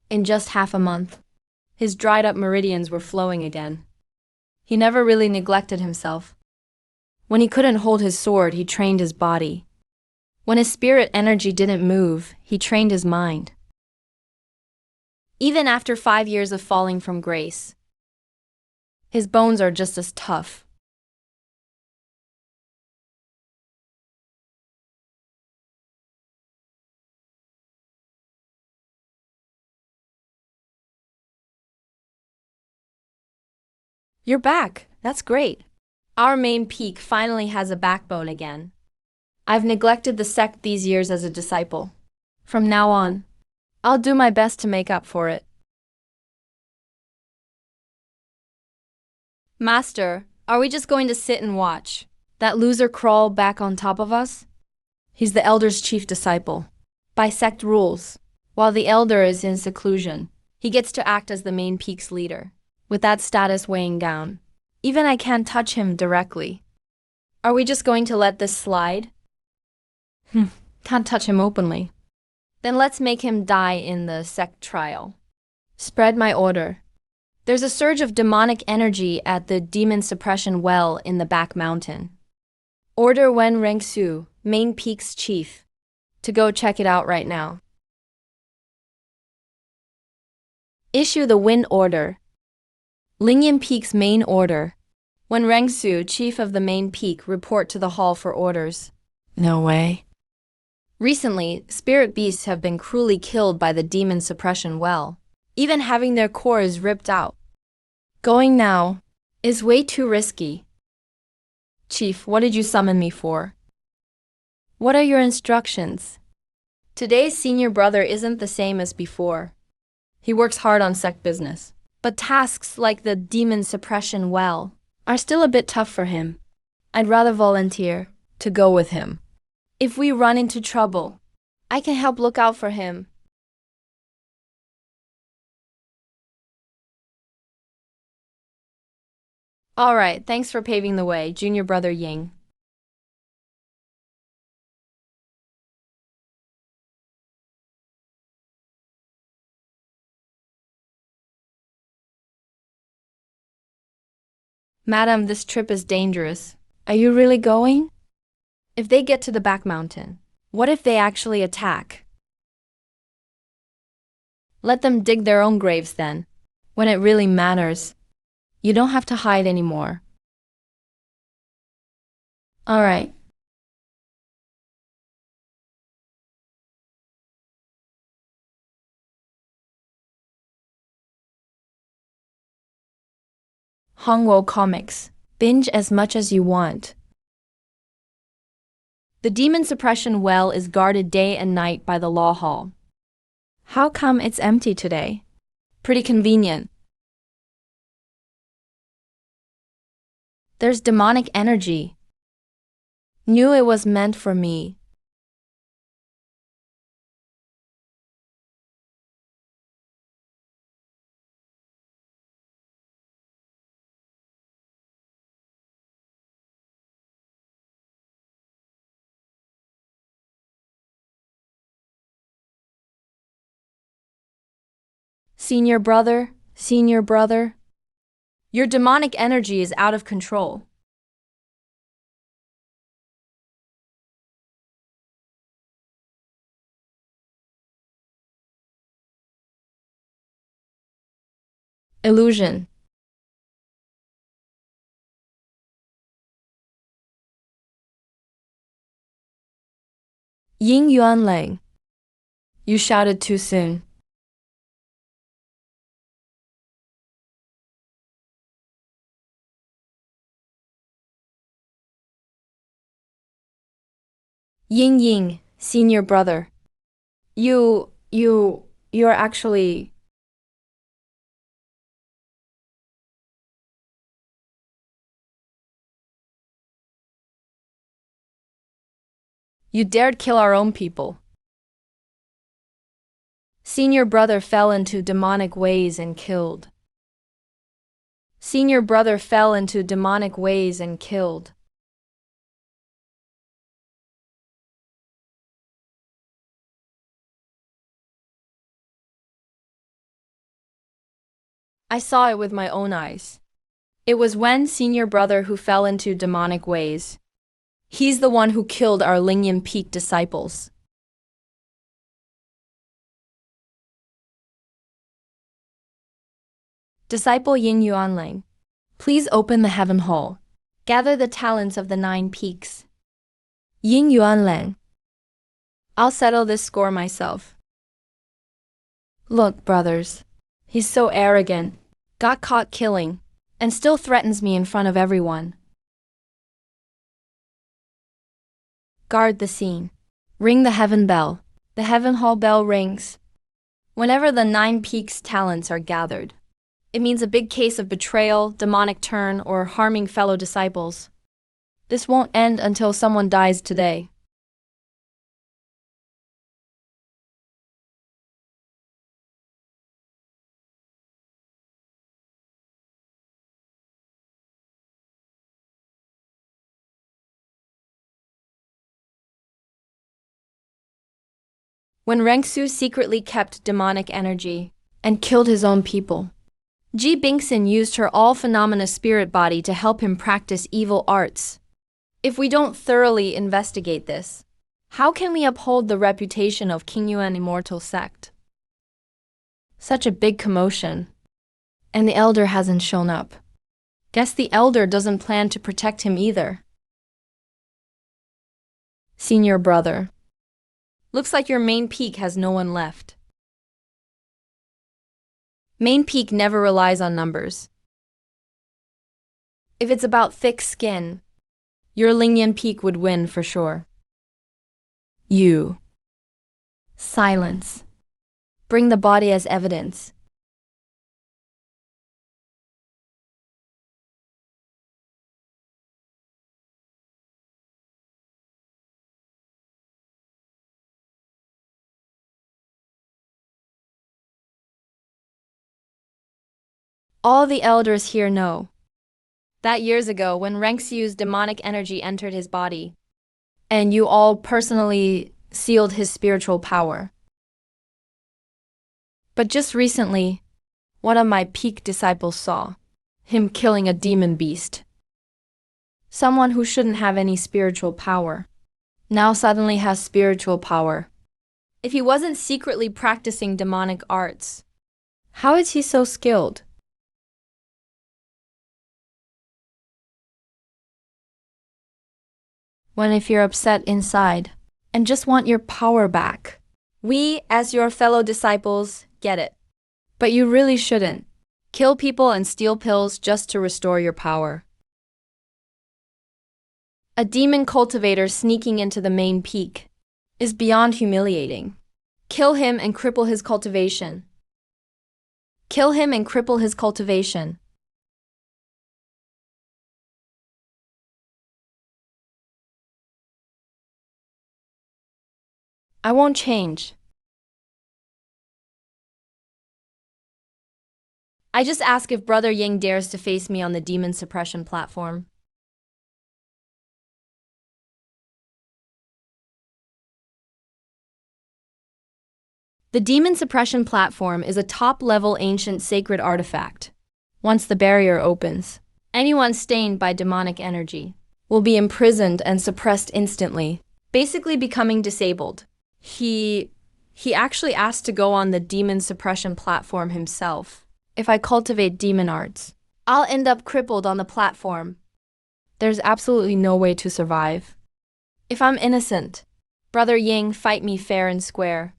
In just half a month, his dried up meridians were flowing again. He never really neglected himself. When he couldn't hold his sword, he trained his body. When his spirit energy didn't move, he trained his mind. Even after 5 years of falling from grace, his bones are just as tough. You're back. That's great. Our main peak finally has a backbone again. I've neglected the sect these years as a disciple. From now on, I'll do my best to make up for it. Master, are we just going to sit and watch that loser crawl back on top of us? He's the elder's chief disciple. By sect rules, while the elder is in seclusion, he gets to act as the main peak's leader, with that status weighing down. Even I can't touch him directly. Are we just going to let this slide? Can't touch him openly. Then let's make him die in the sect trial. Spread my order. There's a surge of demonic energy at the demon suppression well in the back mountain. Order Wen Rengsu, main peak's chief, to go check it out right now. Issue the Wind order. Lingyan Peak's main order. Wen Rengsu, chief of the main peak, report to the hall for orders. No way. Recently, spirit beasts have been cruelly killed by the demon suppression well, even having their cores ripped out. Going now is way too risky. Chief, what did you summon me for? What are your instructions? Today's senior brother isn't the same as before. He works hard on sect business, but tasks like the demon suppression well are still a bit tough for him. I'd rather volunteer to go with him. If we run into trouble, I can help look out for him. All right, thanks for paving the way, junior brother Ying. Madam, this trip is dangerous. Are you really going? If they get to the back mountain, what if they actually attack? Let them dig their own graves then. When it really matters, you don't have to hide anymore. All right. Hongwo Comics. Binge as much as you want. The demon suppression well is guarded day and night by the law hall. How come it's empty today? Pretty convenient. There's demonic energy. Knew it was meant for me. Senior brother, your demonic energy is out of control. Illusion. Ying Yuan Lang. You shouted too soon. Ying, senior brother. You're actually... You dared kill our own people. Senior brother fell into demonic ways and killed. Senior brother fell into demonic ways and killed. I saw it with my own eyes. It was when senior brother who fell into demonic ways. He's the one who killed our Lingyan Peak disciples. Disciple Yin Yuanlang, please open the heaven hall. Gather the talents of the 9 peaks. Yin Yuanlang, I'll settle this score myself. Look, brothers, he's so arrogant, got caught killing, and still threatens me in front of everyone. Guard the scene. Ring the heaven bell. The heaven hall bell rings. Whenever the 9 peaks talents are gathered, it means a big case of betrayal, demonic turn, or harming fellow disciples. This won't end until someone dies today. When Rengsu secretly kept demonic energy and killed his own people, Ji Bingxin used her all-phenomena spirit body to help him practice evil arts. If we don't thoroughly investigate this, how can we uphold the reputation of Qingyuan Immortal Sect? Such a big commotion, and the elder hasn't shown up. Guess the elder doesn't plan to protect him either. Senior brother, looks like your main peak has no one left. Main peak never relies on numbers. If it's about thick skin, your Lingyan peak would win for sure. You. Silence. Bring the body as evidence. All the elders here know that years ago when Rengxiu's demonic energy entered his body, and you all personally sealed his spiritual power. But just recently, one of my peak disciples saw him killing a demon beast. Someone who shouldn't have any spiritual power, now suddenly has spiritual power. If he wasn't secretly practicing demonic arts, how is he so skilled? When if you're upset inside and just want your power back. We, as your fellow disciples, get it. But you really shouldn't kill people and steal pills just to restore your power. A demon cultivator sneaking into the main peak is beyond humiliating. Kill him and cripple his cultivation. Kill him and cripple his cultivation. I won't change. I just ask if Brother Ying dares to face me on the demon suppression platform. The demon suppression platform is a top-level ancient sacred artifact. Once the barrier opens, anyone stained by demonic energy will be imprisoned and suppressed instantly, basically becoming disabled. He actually asked to go on the demon suppression platform himself. If I cultivate demon arts, I'll end up crippled on the platform. There's absolutely no way to survive. If I'm innocent, Brother Ying, fight me fair and square.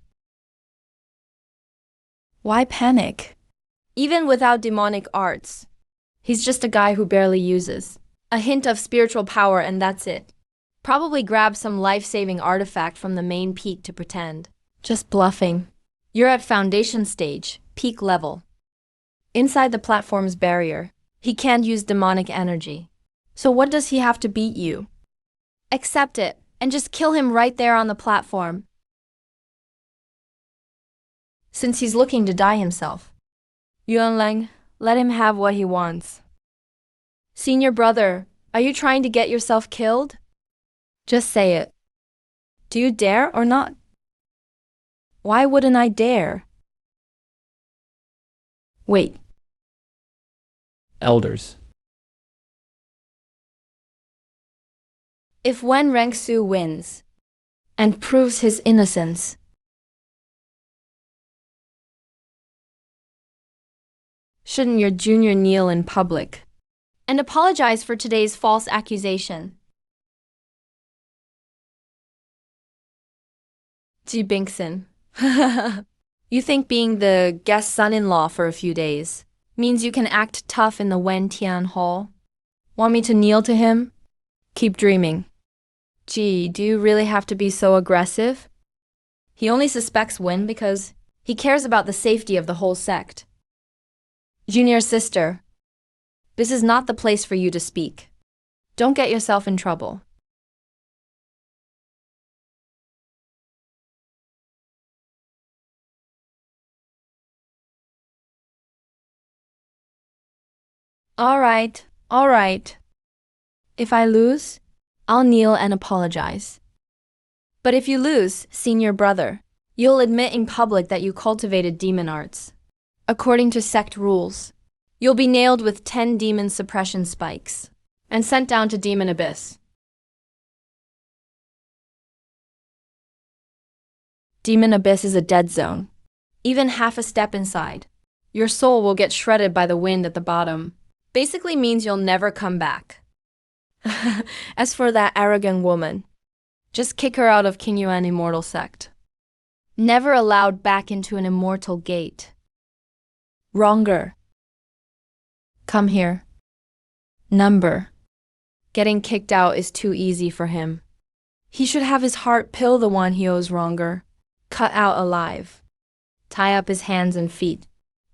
Why panic? Even without demonic arts, he's just a guy who barely uses a hint of spiritual power and that's it. Probably grab some life-saving artifact from the main peak to pretend. Just bluffing. You're at foundation stage, peak level. Inside the platform's barrier, he can't use demonic energy. So what does he have to beat you? Accept it, and just kill him right there on the platform, since he's looking to die himself. Yuanlang, let him have what he wants. Senior brother, are you trying to get yourself killed? Just say it. Do you dare or not? Why wouldn't I dare? Wait. Elders. If Wen Rengsu wins and proves his innocence, shouldn't your junior kneel in public and apologize for today's false accusation? Ji Bingson. You think being the guest son-in-law for a few days means you can act tough in the Wen Tian Hall? Want me to kneel to him? Keep dreaming. Gee, do you really have to be so aggressive? He only suspects Wen because he cares about the safety of the whole sect. Junior sister, this is not the place for you to speak. Don't get yourself in trouble. All right. If I lose, I'll kneel and apologize. But if you lose, senior brother, you'll admit in public that you cultivated demon arts. According to sect rules, you'll be nailed with 10 demon suppression spikes and sent down to demon abyss. Demon abyss is a dead zone. Even half a step inside, your soul will get shredded by the wind at the bottom. Basically means you'll never come back. As for that arrogant woman, just kick her out of Qingyuan Immortal Sect. Never allowed back into an immortal gate. Wronger. Come here. Number. Getting kicked out is too easy for him. He should have his heart pill the one he owes Wronger, cut out alive, tie up his hands and feet,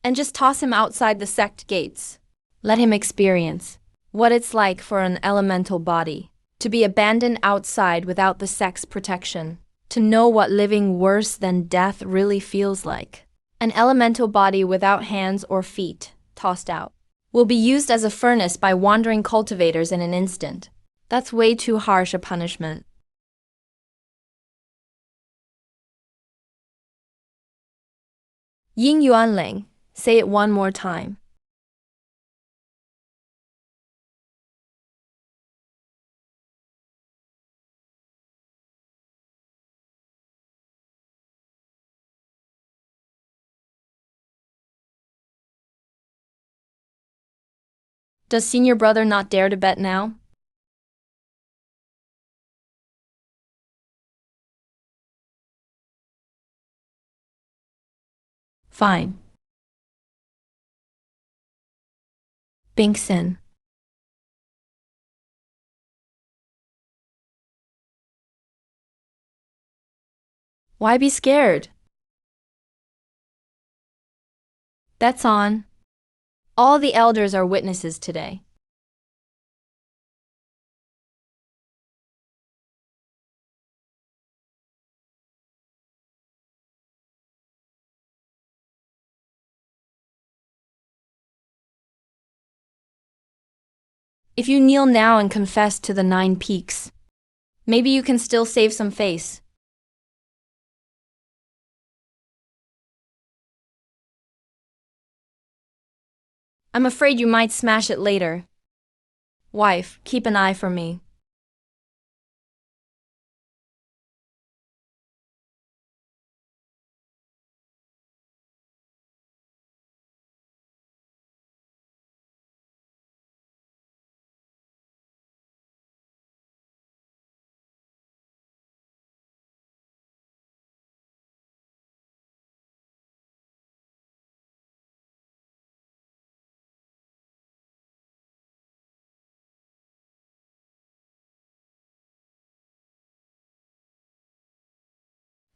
and just toss him outside the sect gates. Let him experience what it's like for an elemental body to be abandoned outside without the sect's protection, to know what living worse than death really feels like. An elemental body without hands or feet, tossed out, will be used as a furnace by wandering cultivators in an instant. That's way too harsh a punishment. Ying Yuanling, say it one more time. Does senior brother not dare to bet now? Fine. Bingson. Why be scared? Bet's on. All the elders are witnesses today. If you kneel now and confess to the 9 peaks, maybe you can still save some face. I'm afraid you might smash it later. Wife, keep an eye for me.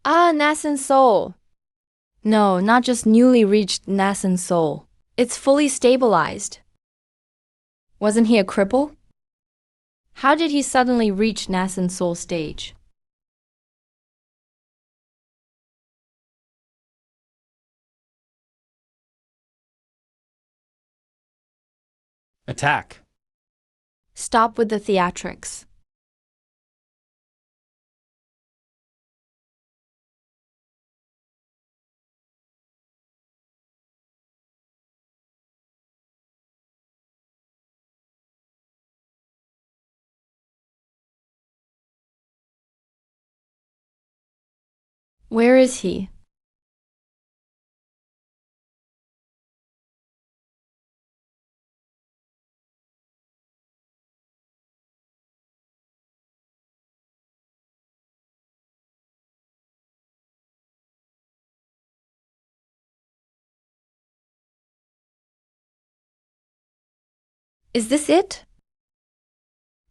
Ah, Nascent Soul. No, not just newly reached Nascent Soul. It's fully stabilized. Wasn't he a cripple? How did he suddenly reach Nascent Soul stage? Attack. Stop with the theatrics. Where is he? Is this it?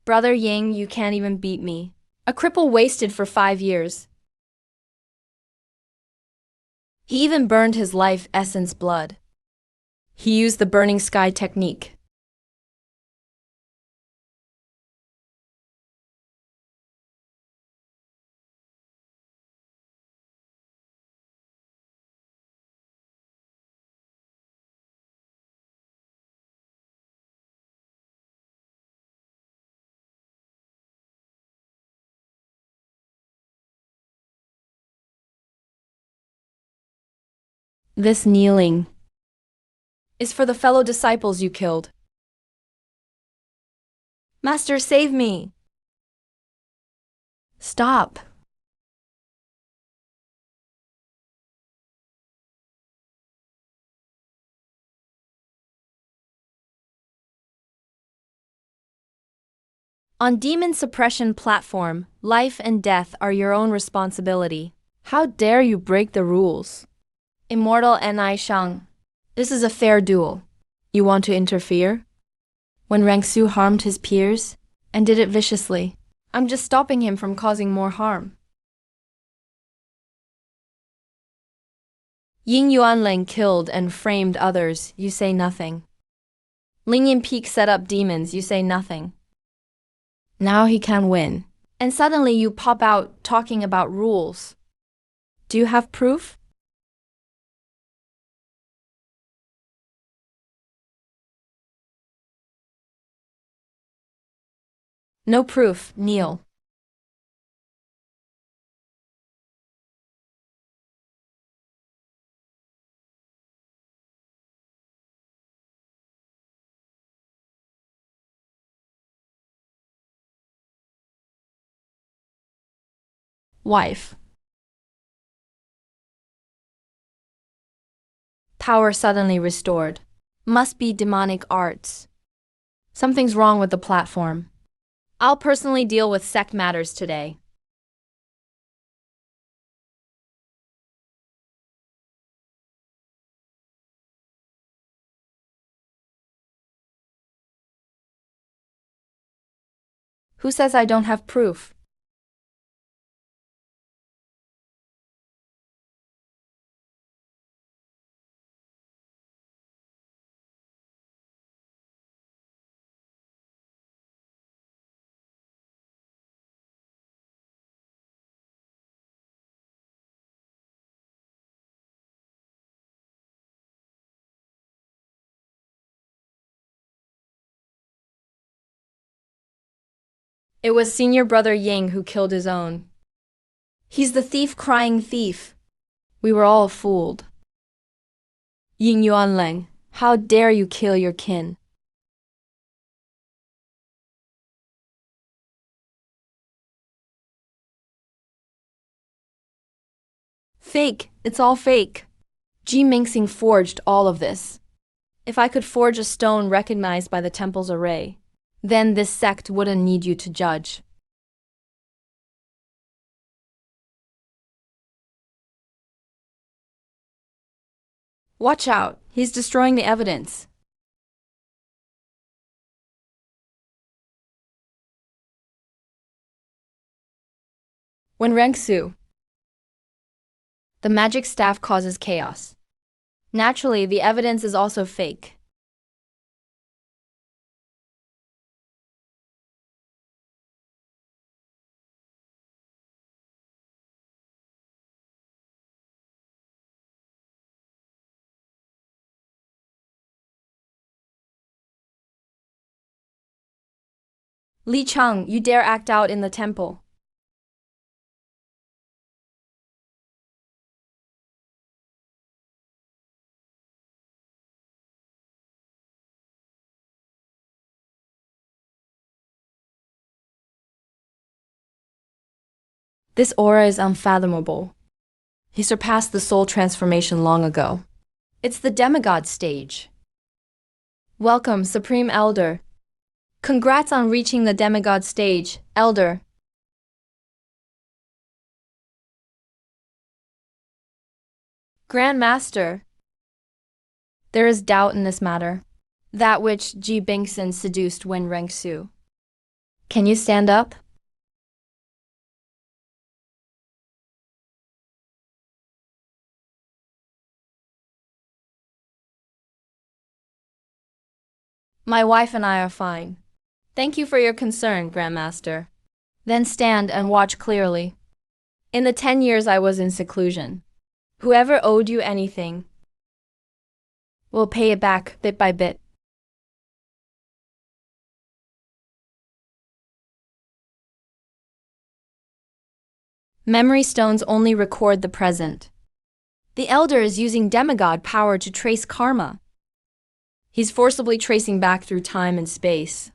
Brother Yang, you can't even beat me. A cripple wasted for 5 years. He even burned his life essence blood. He used the burning sky technique. This kneeling is for the fellow disciples you killed. Master, save me! Stop! On demon suppression platform, life and death are your own responsibility. How dare you break the rules? Immortal Ni Shang. This is a fair duel. You want to interfere? When Rangsu harmed his peers, and did it viciously, I'm just stopping him from causing more harm. Ying Yuanling killed and framed others, you say nothing. Ling Yinpeak set up demons, you say nothing. Now he can win. And suddenly you pop out talking about rules. Do you have proof? No proof, kneel. Wife. Power suddenly restored. Must be demonic arts. Something's wrong with the platform. I'll personally deal with sect matters today. Who says I don't have proof? It was senior brother Yang who killed his own. He's the thief crying thief. We were all fooled. Ying Yuanling, how dare you kill your kin? Fake, it's all fake. Ji Mingxing forged all of this. If I could forge a stone recognized by the temple's array, then this sect wouldn't need you to judge. Watch out, he's destroying the evidence. When Rangsu, the magic staff causes chaos. Naturally, the evidence is also fake. Li Cheng, you dare act out in the temple. This aura is unfathomable. He surpassed the soul transformation long ago. It's the demigod stage. Welcome, Supreme Elder. Congrats on reaching the demigod stage, Elder. Grand Master. There is doubt in this matter. That which Ji Bingson seduced Wen Rengsu. Can you stand up? My wife and I are fine. Thank you for your concern, Grandmaster. Then stand and watch clearly. In the 10 years I was in seclusion, whoever owed you anything will pay it back bit by bit. Memory stones only record the present. The Elder is using demigod power to trace karma. He's forcibly tracing back through time and space.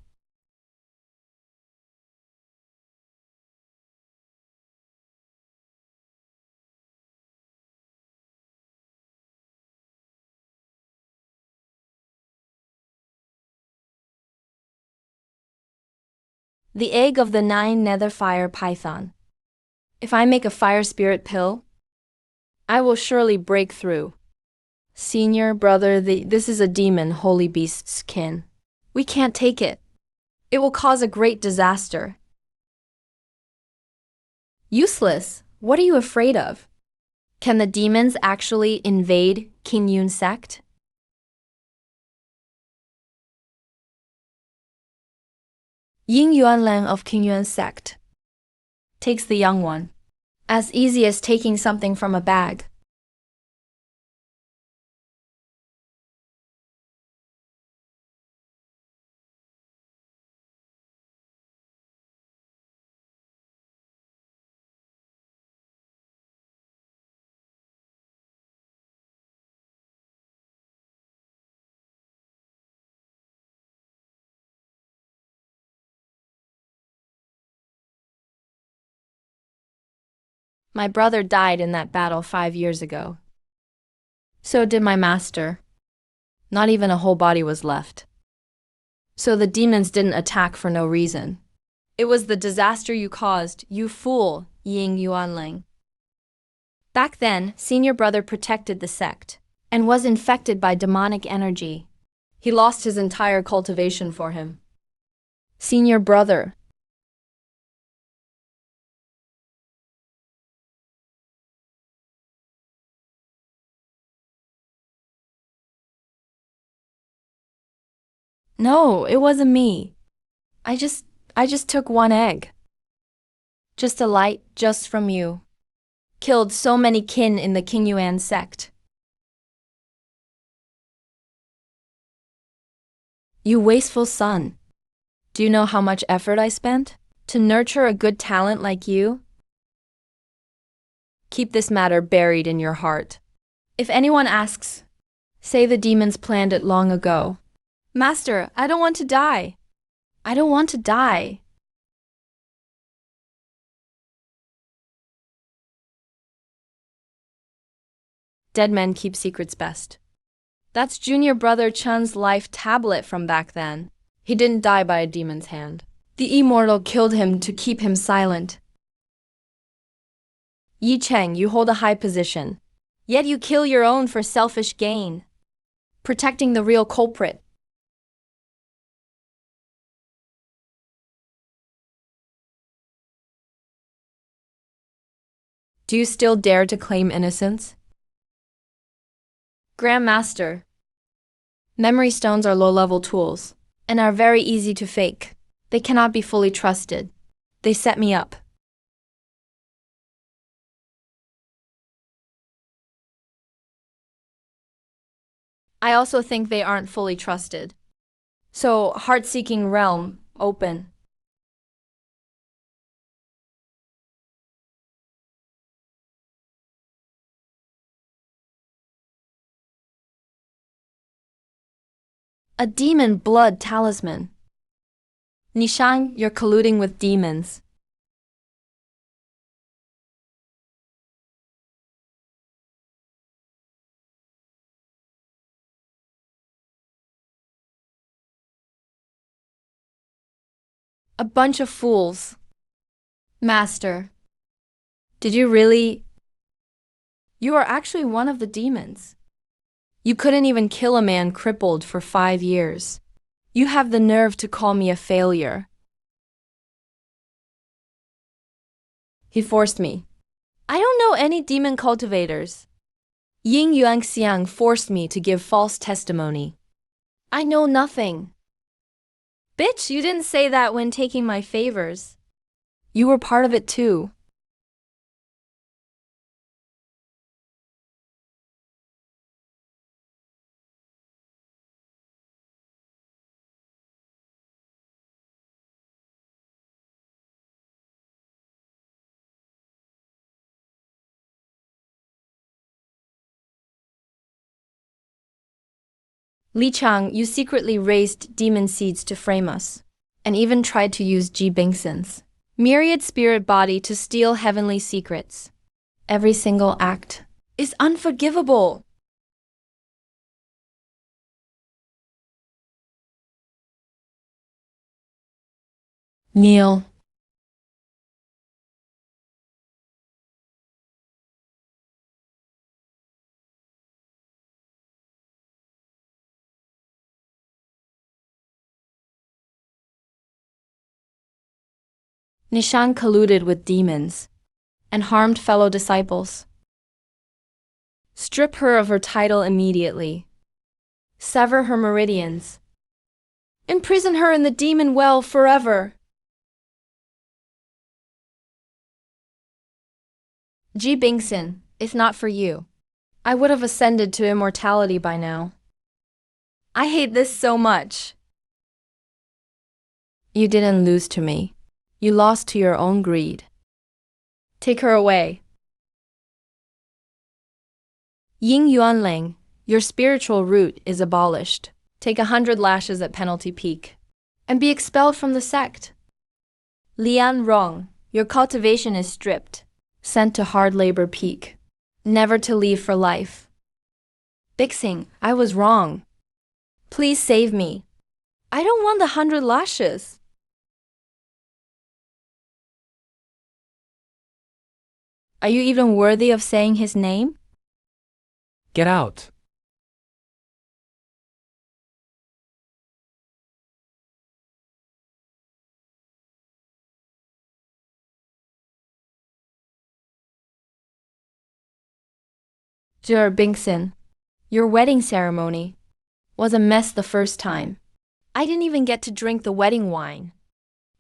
The egg of the 9 nether fire python. If I make a fire spirit pill, I will surely break through. Senior brother, this is a demon, holy beast's kin. We can't take it. It will cause a great disaster. Useless. What are you afraid of? Can the demons actually invade King Yun sect? Ying Yuanlang of King Yuan sect takes the young one. As easy as taking something from a bag. My brother died in that battle 5 years ago. So did my master. Not even a whole body was left. So the demons didn't attack for no reason. It was the disaster you caused, you fool, Ying Yuanling. Back then, senior brother protected the sect and was infected by demonic energy. He lost his entire cultivation for him. Senior brother. No, it wasn't me. I just took one egg. Just a light, just from you. Killed so many kin in the King Yuan sect. You wasteful son. Do you know how much effort I spent to nurture a good talent like you? Keep this matter buried in your heart. If anyone asks, say the demons planned it long ago. Master, I don't want to die. I don't want to die. Dead men keep secrets best. That's junior brother Chun's life tablet from back then. He didn't die by a demon's hand. The immortal killed him to keep him silent. Yi Cheng, you hold a high position. Yet you kill your own for selfish gain. Protecting the real culprit. Do you still dare to claim innocence? Grandmaster. Memory stones are low-level tools and are very easy to fake. They cannot be fully trusted. They set me up. I also think they aren't fully trusted. So, heart-seeking realm, open. A demon blood talisman. Nishan, you're colluding with demons. A bunch of fools. Master, did you really? You are actually one of the demons. You couldn't even kill a man crippled for 5 years. You have the nerve to call me a failure. He forced me. I don't know any demon cultivators. Ying Yuanxiang forced me to give false testimony. I know nothing. Bitch, you didn't say that when taking my favors. You were part of it too. Li Chang, you secretly raised demon seeds to frame us, and even tried to use Ji Bingsen's myriad spirit body to steal heavenly secrets. Every single act is unforgivable. Kneel. Nishan colluded with demons and harmed fellow disciples. Strip her of her title immediately. Sever her meridians. Imprison her in the demon well forever. Ji Bingsen, if not for you, I would have ascended to immortality by now. I hate this so much. You didn't lose to me. You lost to your own greed. Take her away. Ying Yuanling, your spiritual root is abolished. Take 100 lashes at Penalty Peak and be expelled from the sect. Lian Rong, your cultivation is stripped, sent to hard labor peak, never to leave for life. Bixing, I was wrong. Please save me. I don't want the 100 lashes. Are you even worthy of saying his name? Get out. Zhe Bingsen, your wedding ceremony was a mess the first time. I didn't even get to drink the wedding wine.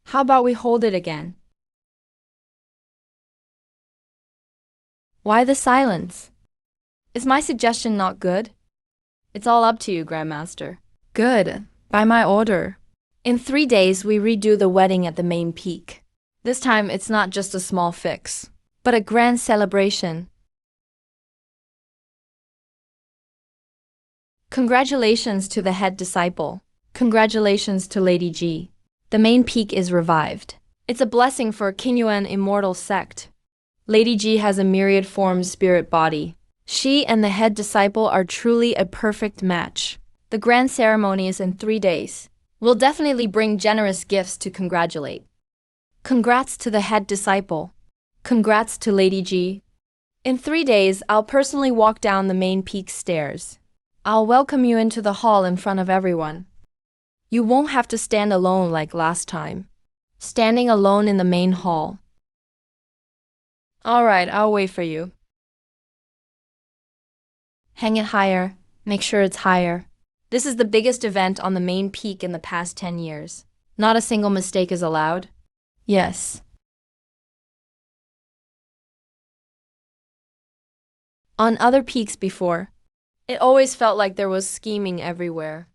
How about we hold it again? Why the silence? Is my suggestion not good? It's all up to you, Grandmaster. Good. By my order. In 3 days, we redo the wedding at the main peak. This time, it's not just a small fix, but a grand celebration. Congratulations to the head disciple. Congratulations to Lady Ji. The main peak is revived. It's a blessing for Qinyuan immortal sect. Lady Ji has a myriad form spirit body. She and the head disciple are truly a perfect match. The grand ceremony is in 3 days. We'll definitely bring generous gifts to congratulate. Congrats to the head disciple. Congrats to Lady Ji. In 3 days, I'll personally walk down the main peak stairs. I'll welcome you into the hall in front of everyone. You won't have to stand alone like last time. Standing alone in the main hall. All right, I'll wait for you. Hang it higher. Make sure it's higher. This is the biggest event on the main peak in the past 10 years. Not a single mistake is allowed. Yes. On other peaks before, it always felt like there was scheming everywhere.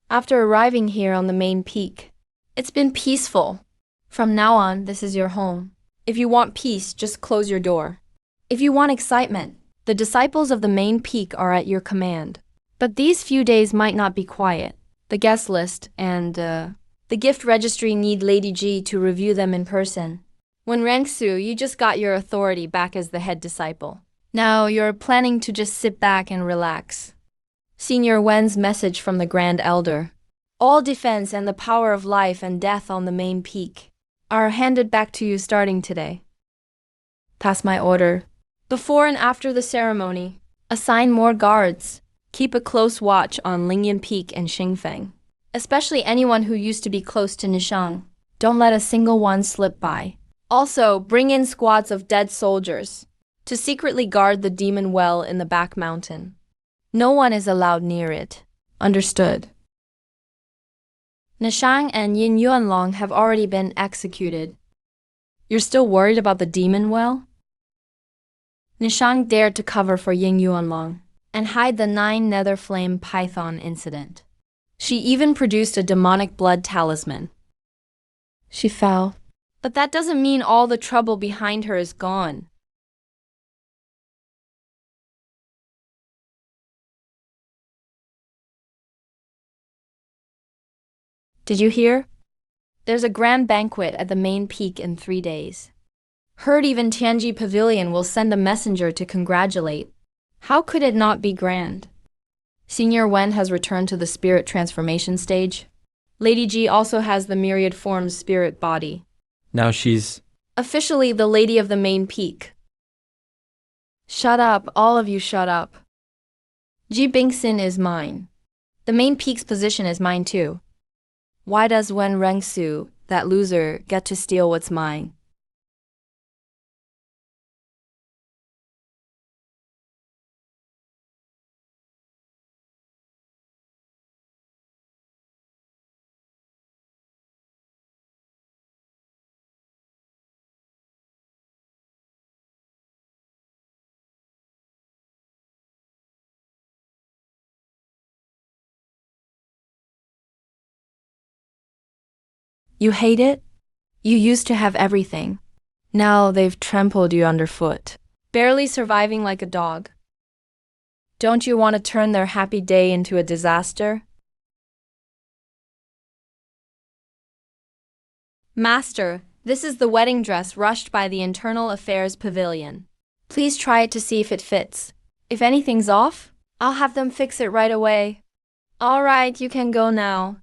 After arriving here on the main peak, it's been peaceful. From now on, this is your home. If you want peace, just close your door. If you want excitement, the disciples of the main peak are at your command. But these few days might not be quiet. the guest list, and the gift registry need Lady G to review them in person. When Rangsu, you just got your authority back as the head disciple. Now you're planning to just sit back and relax. Senior Wen's message from the Grand Elder. All defense and the power of life and death on the main peak are handed back to you starting today. Pass my order. Before and after the ceremony, assign more guards. Keep a close watch on Lingyan Peak and Xingfeng, especially anyone who used to be close to Nishang. Don't let a single one slip by. Also, bring in squads of dead soldiers to secretly guard the demon well in the back mountain. No one is allowed near it. Understood. Nishang and Yin Yuanlong have already been executed. You're still worried about the demon well? Nishang dared to cover for Yin Yuanlong and hide the 9 nether flame python incident. She even produced a demonic blood talisman. She fell. But that doesn't mean all the trouble behind her is gone. Did you hear? There's a grand banquet at the main peak in 3 days. Heard even Tianji Pavilion will send a messenger to congratulate. How could it not be grand? Senior Wen has returned to the spirit transformation stage. Lady G also has the myriad forms spirit body. Now she's... Officially the lady of the main peak. Shut up, all of you shut up. Ji Bingxin is mine. The main peak's position is mine too. Why does Wen Rengsu, that loser, get to steal what's mine? You hate it? You used to have everything. Now they've trampled you underfoot, barely surviving like a dog. Don't you want to turn their happy day into a disaster? Master, this is the wedding dress rushed by the Internal Affairs Pavilion. Please try it to see if it fits. If anything's off, I'll have them fix it right away. All right, you can go now.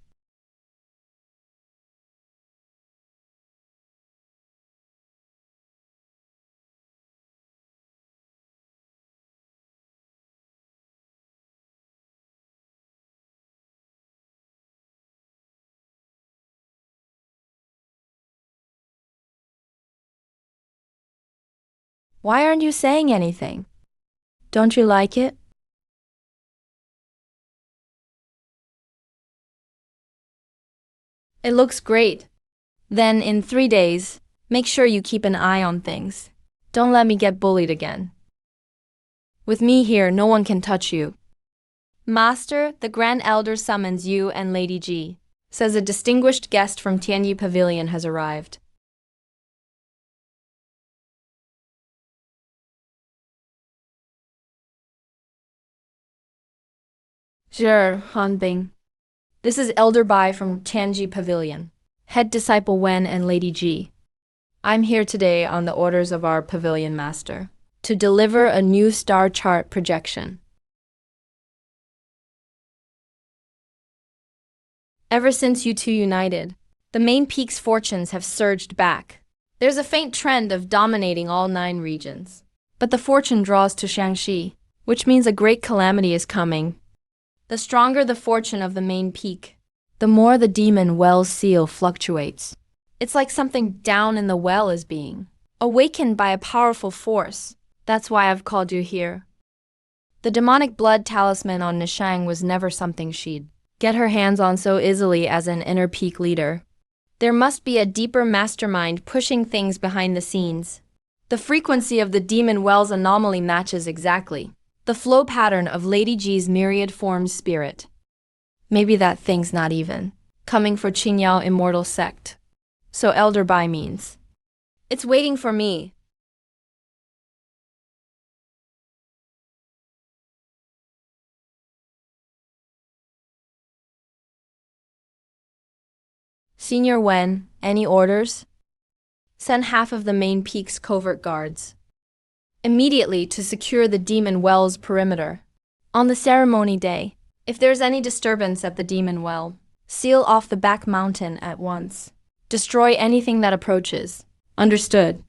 Why aren't you saying anything? Don't you like it? It looks great. Then in 3 days, make sure you keep an eye on things. Don't let me get bullied again. With me here, no one can touch you. Master, the Grand Elder summons you and Lady G. Says a distinguished guest from Tianyi Pavilion has arrived. Hanbing. This is Elder Bai from Tianji Pavilion, head disciple Wen and Lady G. I'm here today on the orders of our pavilion master to deliver a new star chart projection. Ever since you two united, the main peak's fortunes have surged back. There's a faint trend of dominating all 9 regions. But the fortune draws to Shaanxi, which means a great calamity is coming. The stronger the fortune of the main peak, the more the demon well's seal fluctuates. It's like something down in the well is being awakened by a powerful force. That's why I've called you here. The demonic blood talisman on Nishang was never something she'd get her hands on so easily as an inner peak leader. There must be a deeper mastermind pushing things behind the scenes. The frequency of the demon well's anomaly matches exactly the flow pattern of Lady G's myriad forms spirit. Maybe that thing's not even coming for Qingyao immortal sect. So Elder Bai means it's waiting for me. Senior Wen, any orders? Send half of the main peak's covert guards immediately to secure the Demon Well's perimeter. On the ceremony day, if there's any disturbance at the Demon Well, seal off the back mountain at once. Destroy anything that approaches. Understood.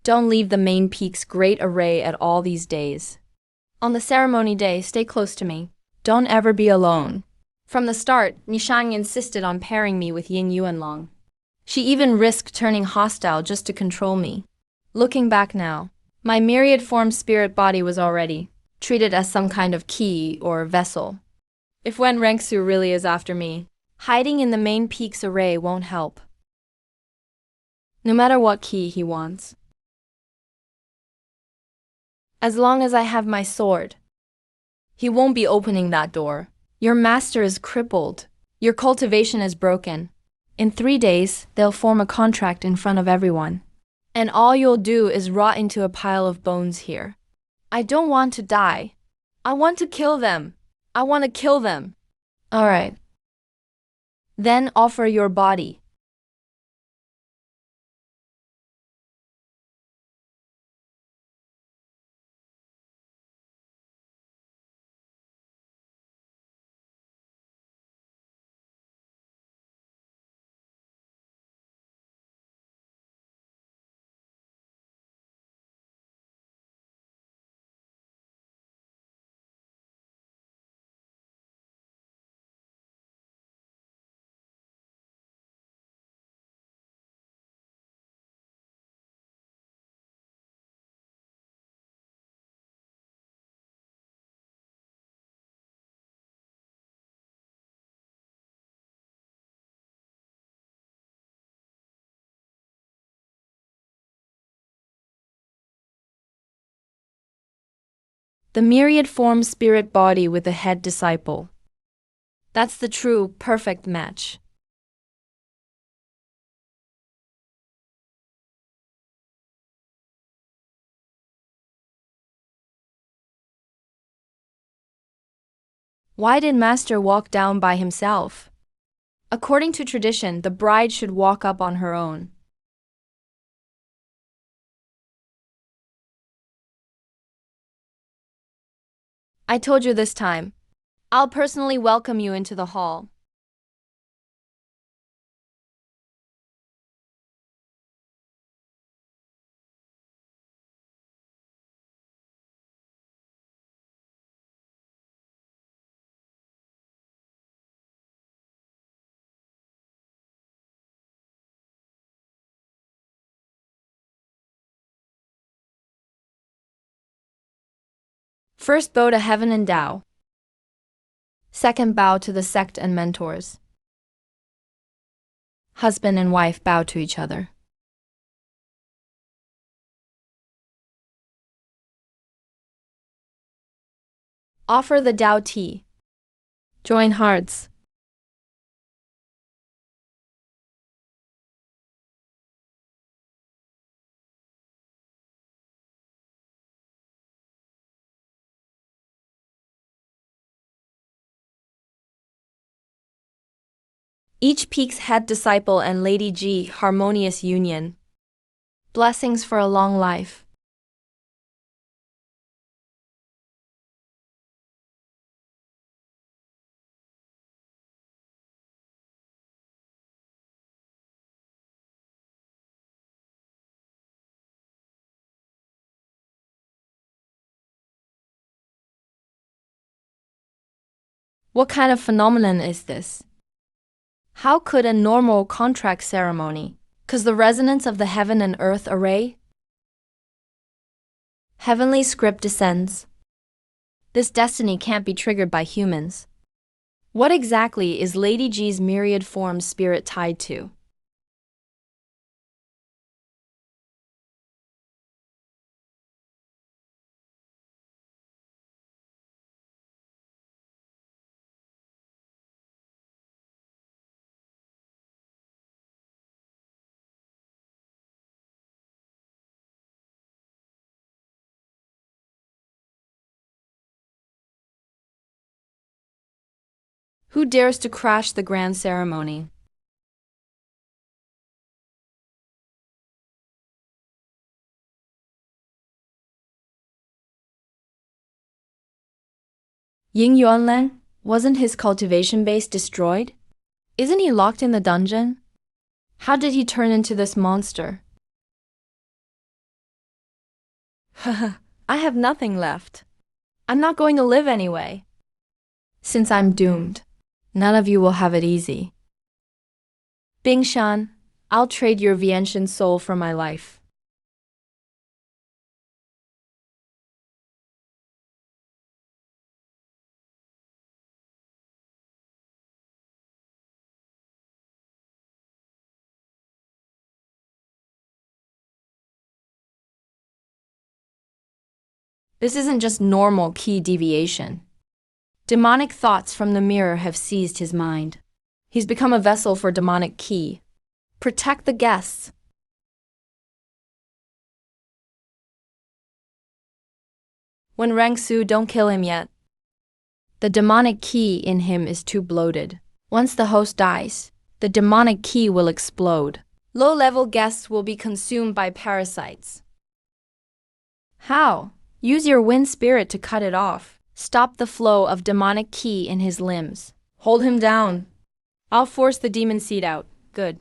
Don't leave the main peak's great array at all these days. On the ceremony day, stay close to me. Don't ever be alone. From the start, Nishang insisted on pairing me with Yin Yuanlong. She even risked turning hostile just to control me. Looking back now, my myriad form spirit body was already treated as some kind of key or vessel. If Wen Rengsu really is after me, hiding in the main peak's array won't help. No matter what key he wants. As long as I have my sword, he won't be opening that door. Your master is crippled. Your cultivation is broken. In 3 days, they'll form a contract in front of everyone. And all you'll do is rot into a pile of bones here. I don't want to die. I want to kill them. I want to kill them. All right. Then offer your body. The myriad form spirit body with the head disciple. That's the true, perfect match. Why did Master walk down by himself? According to tradition, the bride should walk up on her own. I told you this time. I'll personally welcome you into the hall. First bow to heaven and Tao. Second bow to the sect and mentors. Husband and wife bow to each other. Offer the Tao tea. Join hearts. Each peak's head disciple and Lady G harmonious union. Blessings for a long life. What kind of phenomenon is this? How could a normal contract ceremony, 'cause the resonance of the heaven and earth array? Heavenly script descends. This destiny can't be triggered by humans. What exactly is Lady G's myriad form spirit tied to? Who dares to crash the grand ceremony? Ying Yuanlang, wasn't his cultivation base destroyed? Isn't he locked in the dungeon? How did he turn into this monster? Haha, I have nothing left. I'm not going to live anyway. Since I'm doomed, none of you will have it easy. Bingshan, I'll trade your Vientian soul for my life. This isn't just normal key deviation. Demonic thoughts from the mirror have seized his mind. He's become a vessel for demonic ki. Protect the guests. When Rangsu, don't kill him yet. The demonic ki in him is too bloated. Once the host dies, the demonic ki will explode. Low-level guests will be consumed by parasites. How? Use your wind spirit to cut it off. Stop the flow of demonic ki in his limbs. Hold him down. I'll force the demon seed out. Good.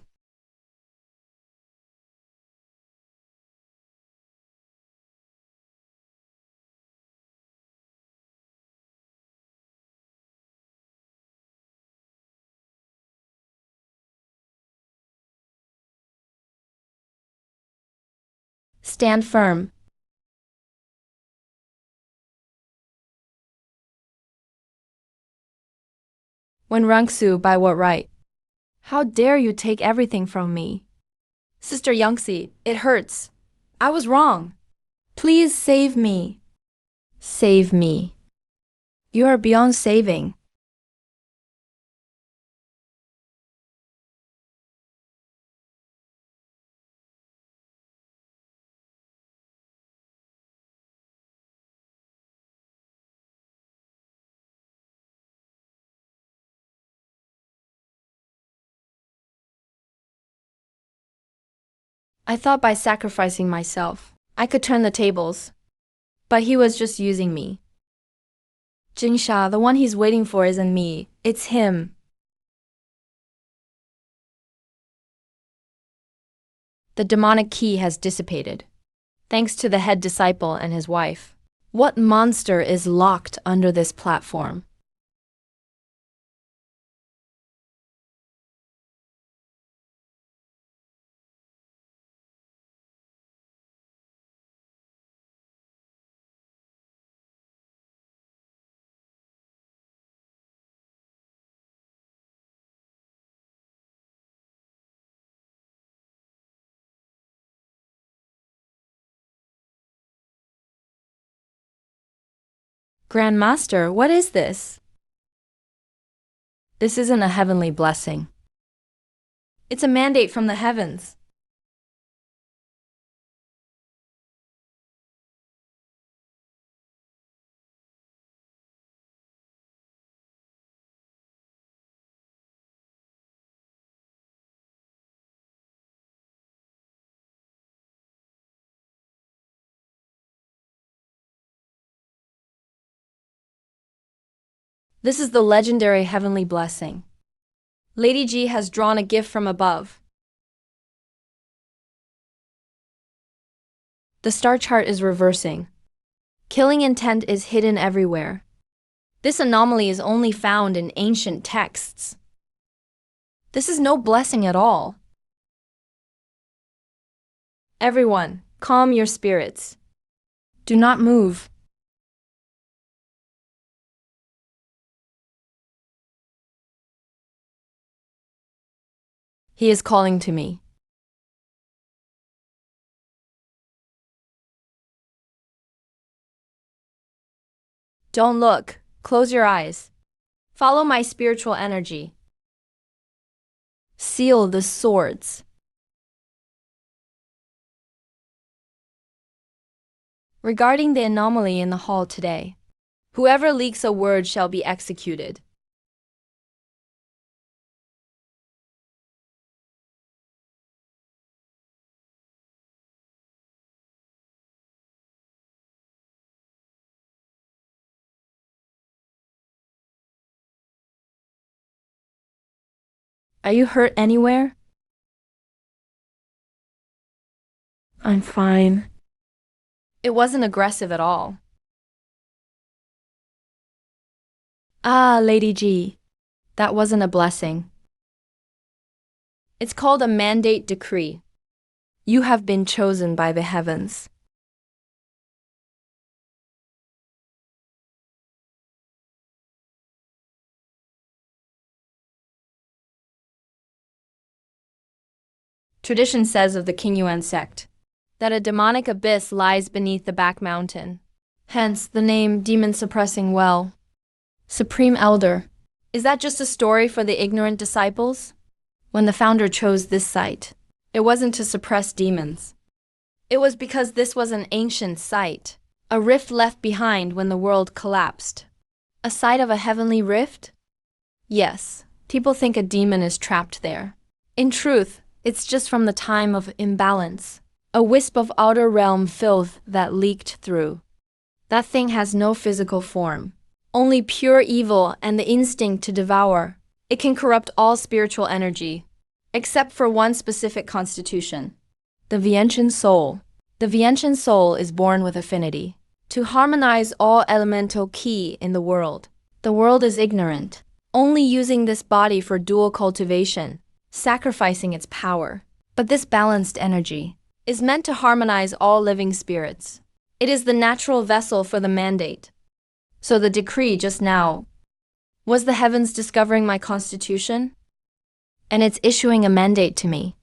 Stand firm. When Rangsu, by what right? How dare you take everything from me? Sister Yangxi, it hurts. I was wrong. Please save me. Save me. You are beyond saving. I thought by sacrificing myself, I could turn the tables. But he was just using me. Jingsha, the one he's waiting for isn't me, it's him. The demonic ki has dissipated, thanks to the head disciple and his wife. What monster is locked under this platform? Grand Master, what is this? This isn't a heavenly blessing. It's a mandate from the heavens. This is the legendary heavenly blessing. Lady Ji has drawn a gift from above. The star chart is reversing. Killing intent is hidden everywhere. This anomaly is only found in ancient texts. This is no blessing at all. Everyone, calm your spirits. Do not move. He is calling to me. Don't look. Close your eyes. Follow my spiritual energy. Seal the swords. Regarding the anomaly in the hall today, whoever leaks a word shall be executed. Are you hurt anywhere? I'm fine. It wasn't aggressive at all. Ah, Lady G, that wasn't a blessing. It's called a mandate decree. You have been chosen by the heavens. Tradition says of the King Yuan sect that a demonic abyss lies beneath the back mountain. Hence the name Demon Suppressing Well. Supreme Elder. Is that just a story for the ignorant disciples? When the founder chose this site, it wasn't to suppress demons. It was because this was an ancient site, a rift left behind when the world collapsed. A site of a heavenly rift? Yes, people think a demon is trapped there. In truth, it's just from the time of imbalance, a wisp of outer realm filth that leaked through. That thing has no physical form, only pure evil and the instinct to devour. It can corrupt all spiritual energy, except for one specific constitution, the Vientian soul. The Vientian soul is born with affinity to harmonize all elemental ki in the world. The world is ignorant, only using this body for dual cultivation, sacrificing its power. But this balanced energy is meant to harmonize all living spirits. It is the natural vessel for the mandate. So the decree just now was the heavens discovering my constitution, and it's issuing a mandate to me.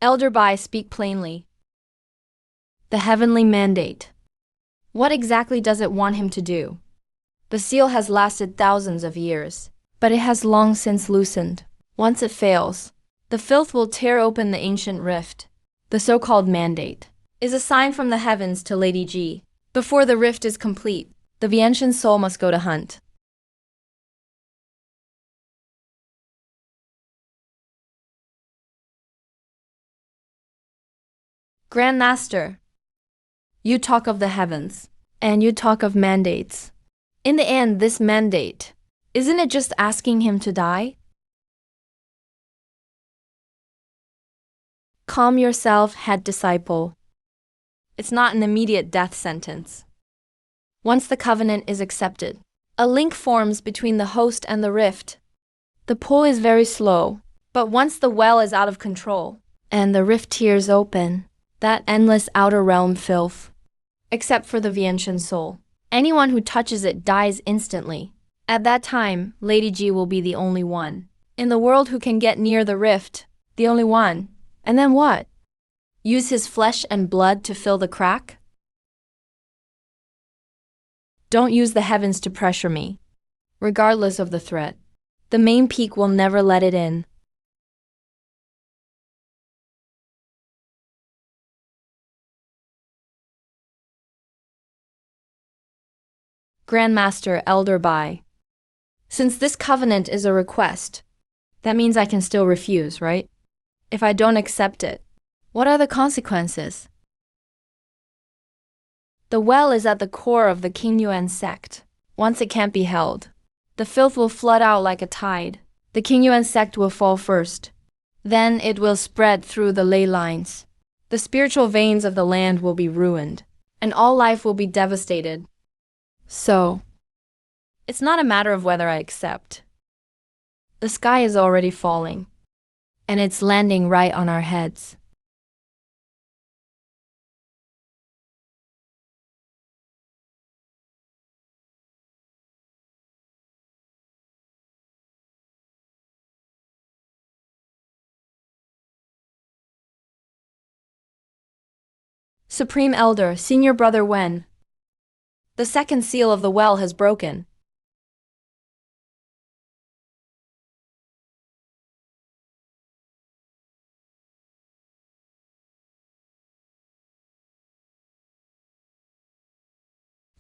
Elder Bai, speak plainly. The heavenly mandate. What exactly does it want him to do? The seal has lasted thousands of years, but it has long since loosened. Once it fails, the filth will tear open the ancient rift. The so-called mandate is a sign from the heavens to Lady G. Before the rift is complete, the Vientian soul must go to hunt. Grand Master, you talk of the heavens, and you talk of mandates. In the end, this mandate, isn't it just asking him to die? Calm yourself, head disciple. It's not an immediate death sentence. Once the covenant is accepted, a link forms between the host and the rift. The pull is very slow, but once the well is out of control, and the rift tears open, that endless outer realm filth, except for the Vientian soul. Anyone who touches it dies instantly. At that time, Lady G will be the only one in the world who can get near the rift, the only one. And then what? Use his flesh and blood to fill the crack? Don't use the heavens to pressure me. Regardless of the threat, the main peak will never let it in. Grandmaster Elder Bai. Since this covenant is a request, that means I can still refuse, right? If I don't accept it, what are the consequences? The well is at the core of the King Yuan sect. Once it can't be held, the filth will flood out like a tide. The King Yuan sect will fall first. Then it will spread through the ley lines. The spiritual veins of the land will be ruined, and all life will be devastated. So, it's not a matter of whether I accept. The sky is already falling, and it's landing right on our heads. Supreme Elder, Senior Brother Wen. The second seal of the well has broken.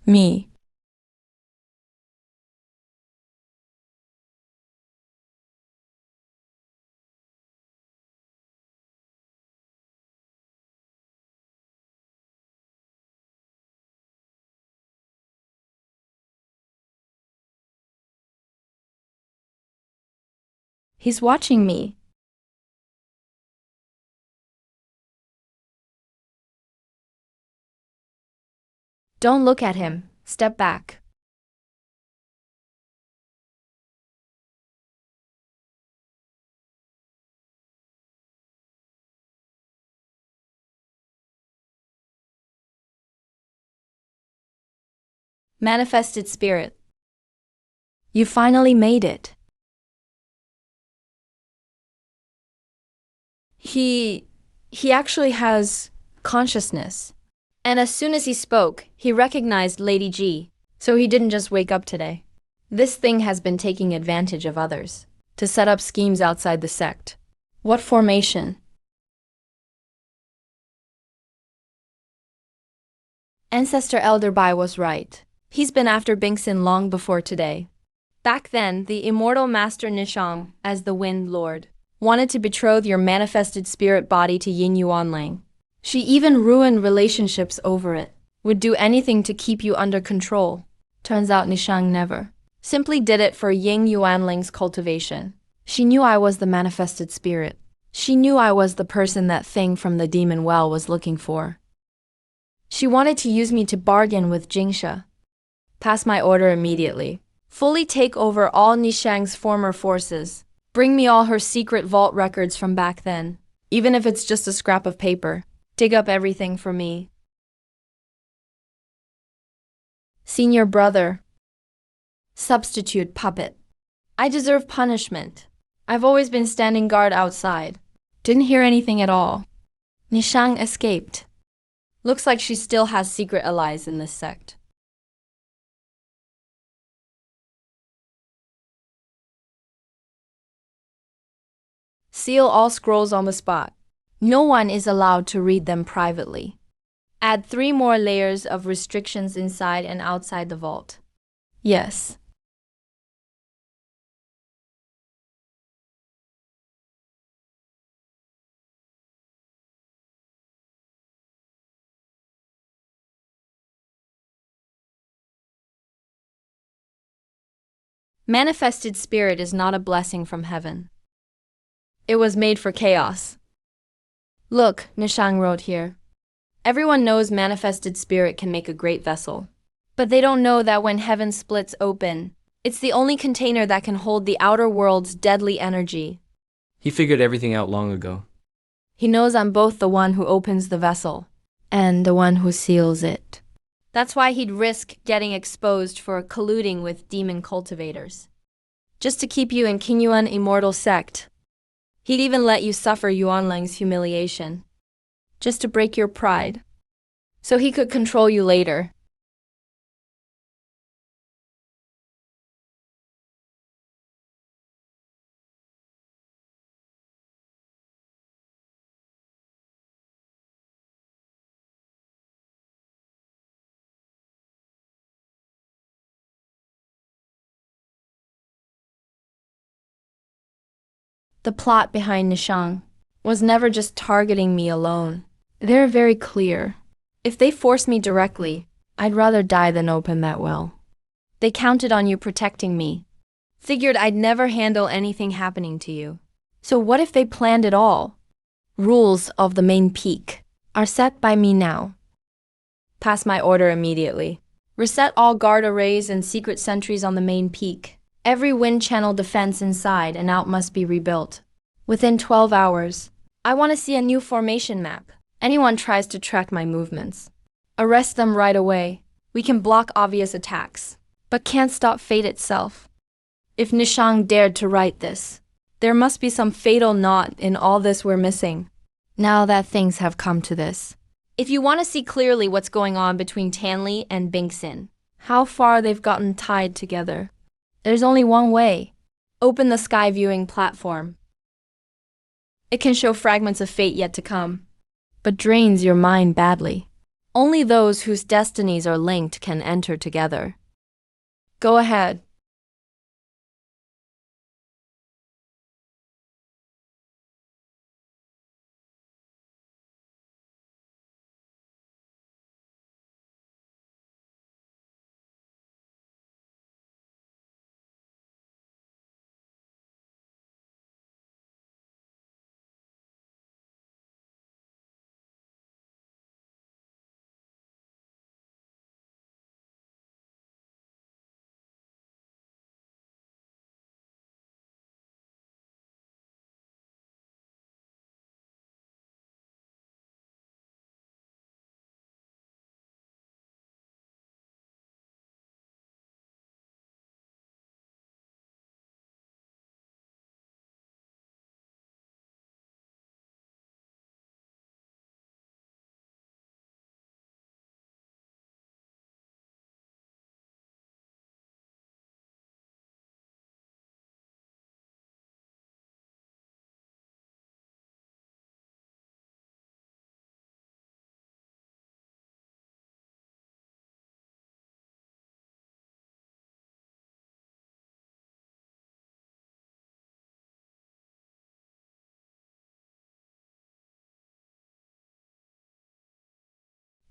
Me. He's watching me. Don't look at him. Step back. Manifested spirit. You finally made it. He actually has consciousness. And as soon as he spoke, he recognized Lady G, so he didn't just wake up today. This thing has been taking advantage of others to set up schemes outside the sect. What formation? Ancestor Elder Bai was right. He's been after Bingxin long before today. Back then, the immortal Master Nishang, as the Wind Lord, wanted to betroth your manifested spirit body to Yin Yuanlang. She even ruined relationships over it, would do anything to keep you under control. Turns out Nishang never. Simply did it for Ying Yuanling's cultivation. She knew I was the manifested spirit. She knew I was the person that thing from the demon well was looking for. She wanted to use me to bargain with Jingsha. Pass my order immediately. Fully take over all Nishang's former forces. Bring me all her secret vault records from back then. Even if it's just a scrap of paper. Dig up everything for me. Senior brother. Substitute puppet. I deserve punishment. I've always been standing guard outside. Didn't hear anything at all. Nishang escaped. Looks like she still has secret allies in this sect. Seal all scrolls on the spot. No one is allowed to read them privately. Add 3 more layers of restrictions inside and outside the vault. Yes. Manifested spirit is not a blessing from heaven. It was made for chaos. Look, Nishang wrote here. Everyone knows manifested spirit can make a great vessel. But they don't know that when heaven splits open, it's the only container that can hold the outer world's deadly energy. He figured everything out long ago. He knows I'm both the one who opens the vessel and the one who seals it. That's why he'd risk getting exposed for colluding with demon cultivators. Just to keep you in Qingyuan immortal sect. He'd even let you suffer Yuanlang's humiliation. Just to break your pride. So he could control you later. The plot behind Nishang was never just targeting me alone. They're very clear. If they force me directly, I'd rather die than open that well. They counted on you protecting me. Figured I'd never handle anything happening to you. So what if they planned it all? Rules of the main peak are set by me now. Pass my order immediately. Reset all guard arrays and secret sentries on the main peak. Every wind channel defense inside and out must be rebuilt. Within 12 hours, I want to see a new formation map. Anyone tries to track my movements, arrest them right away. We can block obvious attacks, but can't stop fate itself. If Nishang dared to write this, there must be some fatal knot in all this we're missing. Now that things have come to this. If you want to see clearly what's going on between Tanli and Bingxin, how far they've gotten tied together, there's only one way. Open the sky viewing platform. It can show fragments of fate yet to come, but drains your mind badly. Only those whose destinies are linked can enter together. Go ahead.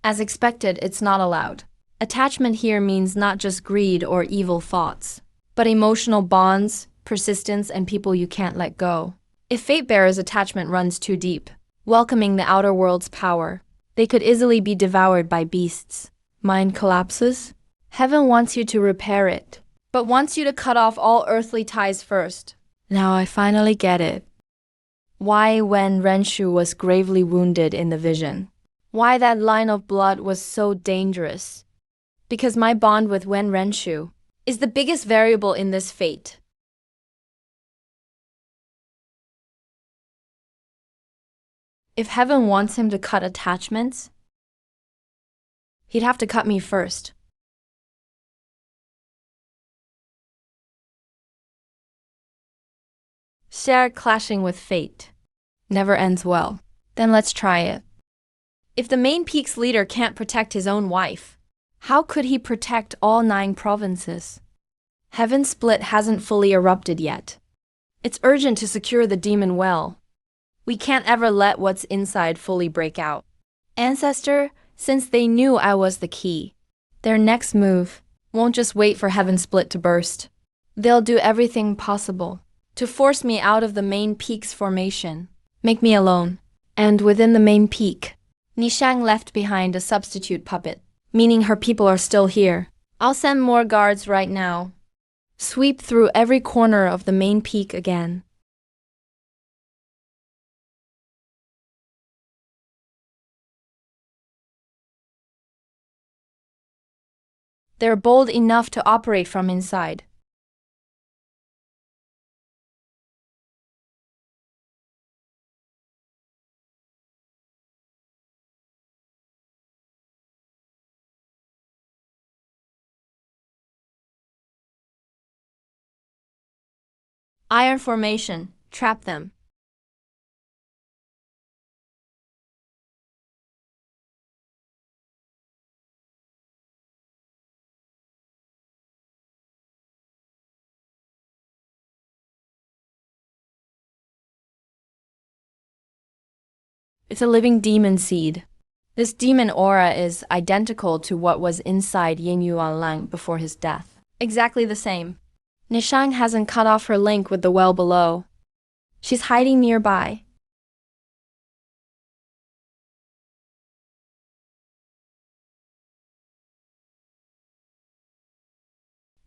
As expected, it's not allowed. Attachment here means not just greed or evil thoughts, but emotional bonds, persistence, and people you can't let go. If fate-bearers' attachment runs too deep, welcoming the outer world's power, they could easily be devoured by beasts. Mind collapses? Heaven wants you to repair it, but wants you to cut off all earthly ties first. Now I finally get it. Why when Renshu was gravely wounded in the vision? Why that line of blood was so dangerous? Because my bond with Wen Renshu is the biggest variable in this fate. If heaven wants him to cut attachments, he'd have to cut me first. Share clashing with fate never ends well. Then let's try it. If the main peak's leader can't protect his own wife, how could he protect all 9 provinces? Heaven's split hasn't fully erupted yet. It's urgent to secure the demon well. We can't ever let what's inside fully break out. Ancestor, since they knew I was the key, their next move won't just wait for Heaven's split to burst. They'll do everything possible to force me out of the main peak's formation, make me alone. And within the main peak, Nishang left behind a substitute puppet, meaning her people are still here. I'll send more guards right now. Sweep through every corner of the main peak again. They're bold enough to operate from inside. Iron formation, trap them. It's a living demon seed. This demon aura is identical to what was inside Yin Yuanlang before his death. Exactly the same. Nishang hasn't cut off her link with the well below. She's hiding nearby.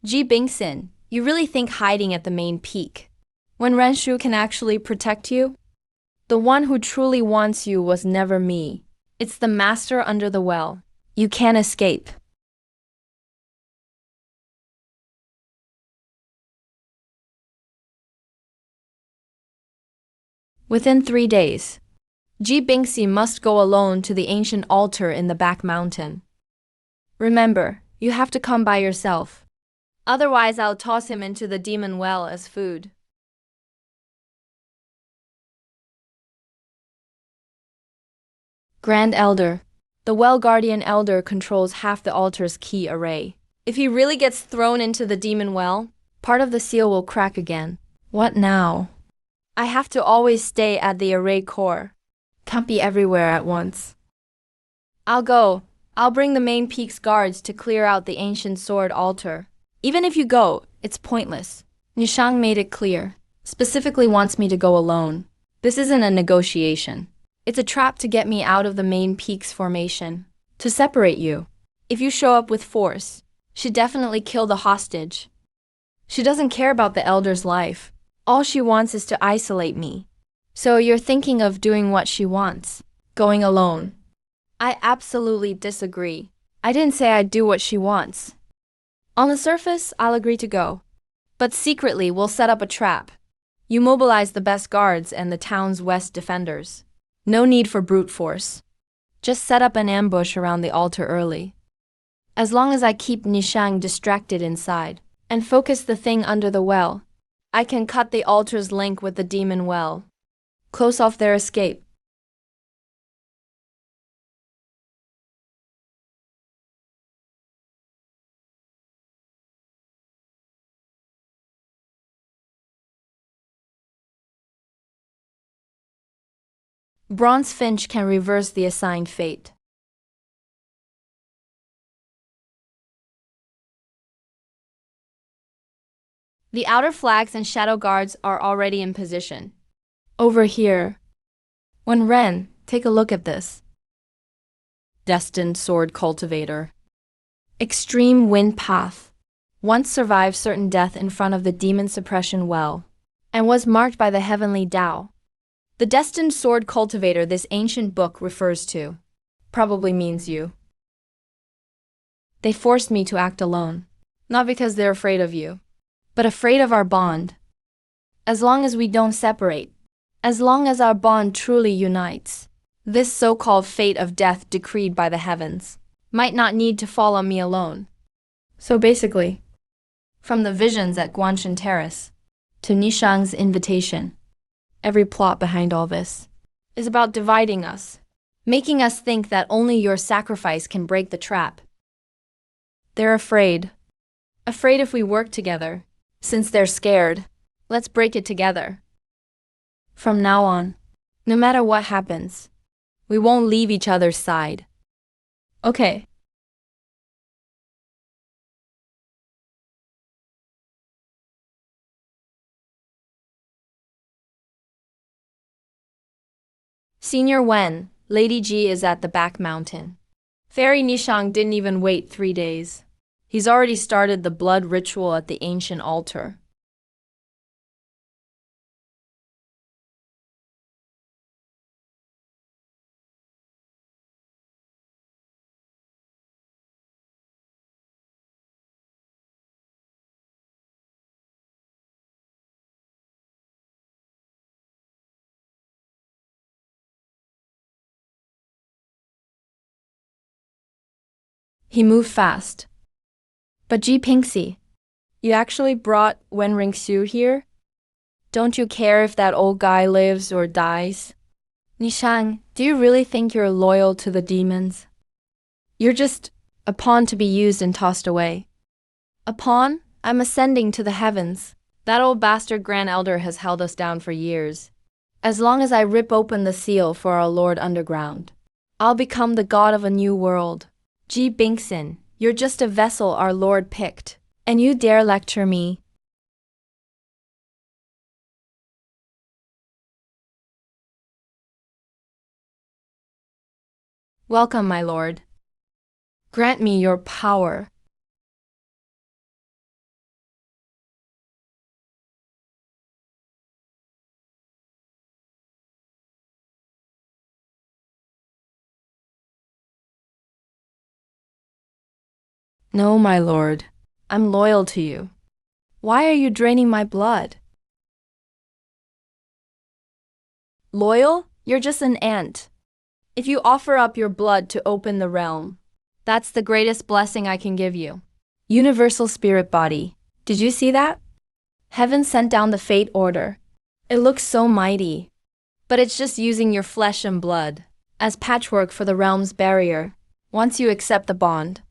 Ji Bingxin, you really think hiding at the main peak, when Renshu can actually protect you? The one who truly wants you was never me. It's the master under the well. You can't escape. Within 3 days, Ji Bingxi must go alone to the ancient altar in the back mountain. Remember, you have to come by yourself. Otherwise, I'll toss him into the demon well as food. Grand Elder. The Well Guardian Elder controls half the altar's key array. If he really gets thrown into the demon well, part of the seal will crack again. What now? I have to always stay at the array core. Can't be everywhere at once. I'll go. I'll bring the main peak's guards to clear out the ancient sword altar. Even if you go, it's pointless. Nishang made it clear. Specifically wants me to go alone. This isn't a negotiation. It's a trap to get me out of the main peak's formation. To separate you. If you show up with force, she'd definitely kill the hostage. She doesn't care about the elder's life. All she wants is to isolate me. So you're thinking of doing what she wants. Going alone. I absolutely disagree. I didn't say I'd do what she wants. On the surface, I'll agree to go. But secretly, we'll set up a trap. You mobilize the best guards and the town's west defenders. No need for brute force. Just set up an ambush around the altar early. As long as I keep Nishang distracted inside and focus the thing under the well, I can cut the altar's link with the demon well. Close off their escape. Bronze Finch can reverse the assigned fate. The outer flags and shadow guards are already in position. Over here. When Ren, take a look at this. Destined Sword Cultivator. Extreme Wind Path. Once survived certain death in front of the Demon Suppression Well, and was marked by the Heavenly Tao. The Destined Sword Cultivator this ancient book refers to probably means you. They forced me to act alone, not because they're afraid of you, but afraid of our bond. As long as we don't separate, as long as our bond truly unites, this so-called fate of death decreed by the heavens might not need to fall on me alone. So basically, From the visions at Guanshan Terrace to Nishang's invitation, every plot behind all this is about dividing us, making us think that only your sacrifice can break the trap. They're afraid. Afraid if we work together. Since they're scared, let's break it together. From now on, no matter what happens, we won't leave each other's side. okay. Senior Wen, Lady Ji is at the back mountain. Fairy Nishang didn't even wait 3 days. He's already started the blood ritual at the ancient altar. He moved fast. But Ji Pingxi, you actually brought Wen Ringxiu here? Don't you care if that old guy lives or dies? Nishang, do you really think you're loyal to the demons? You're just a pawn to be used and tossed away. A pawn? I'm ascending to the heavens. That old bastard Grand Elder has held us down for years. As long as I rip open the seal for our Lord Underground, I'll become the god of a new world. Ji Bingxin, you're just a vessel our Lord picked, and you dare lecture me? Welcome, my lord. Grant me your power. No, my lord. I'm loyal to you. Why are you draining my blood? Loyal? You're just an ant. If you offer up your blood to open the realm, that's the greatest blessing I can give you. Universal Spirit Body. Did you see that? Heaven sent down the fate order. It looks so mighty. But it's just using your flesh and blood as patchwork for the realm's barrier. Once you accept the bond,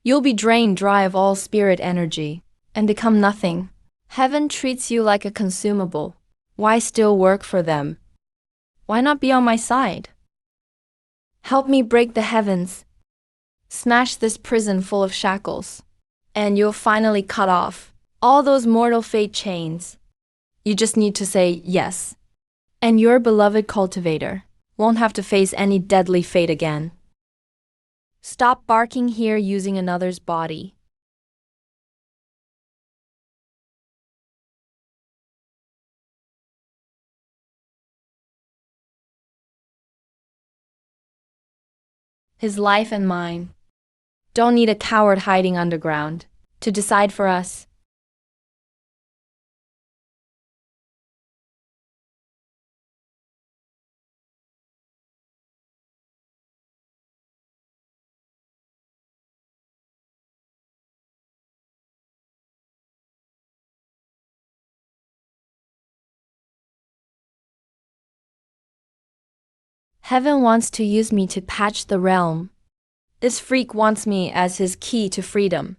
you'll be drained dry of all spirit energy and become nothing. Heaven treats you like a consumable. Why still work for them? Why not be on my side? Help me break the heavens. Smash this prison full of shackles, and you'll finally cut off all those mortal fate chains. You just need to say yes, and your beloved cultivator won't have to face any deadly fate again. Stop barking here using another's body. His life and mine. Don't need a coward hiding underground to decide for us. Heaven wants to use me to patch the realm. This freak wants me as his key to freedom.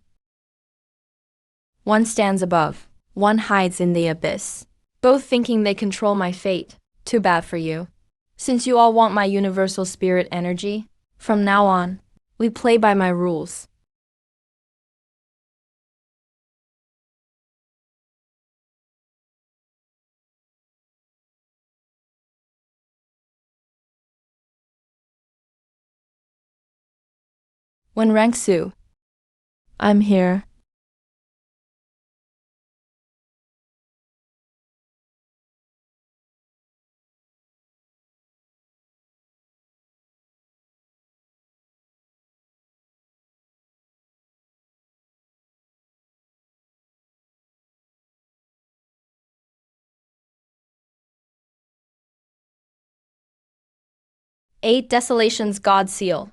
One stands above, one hides in the abyss, both thinking they control my fate. Too bad for you. Since you all want my universal spirit energy, from now on, we play by my rules. When Rangsu. I'm here. Eight Desolation's God Seal.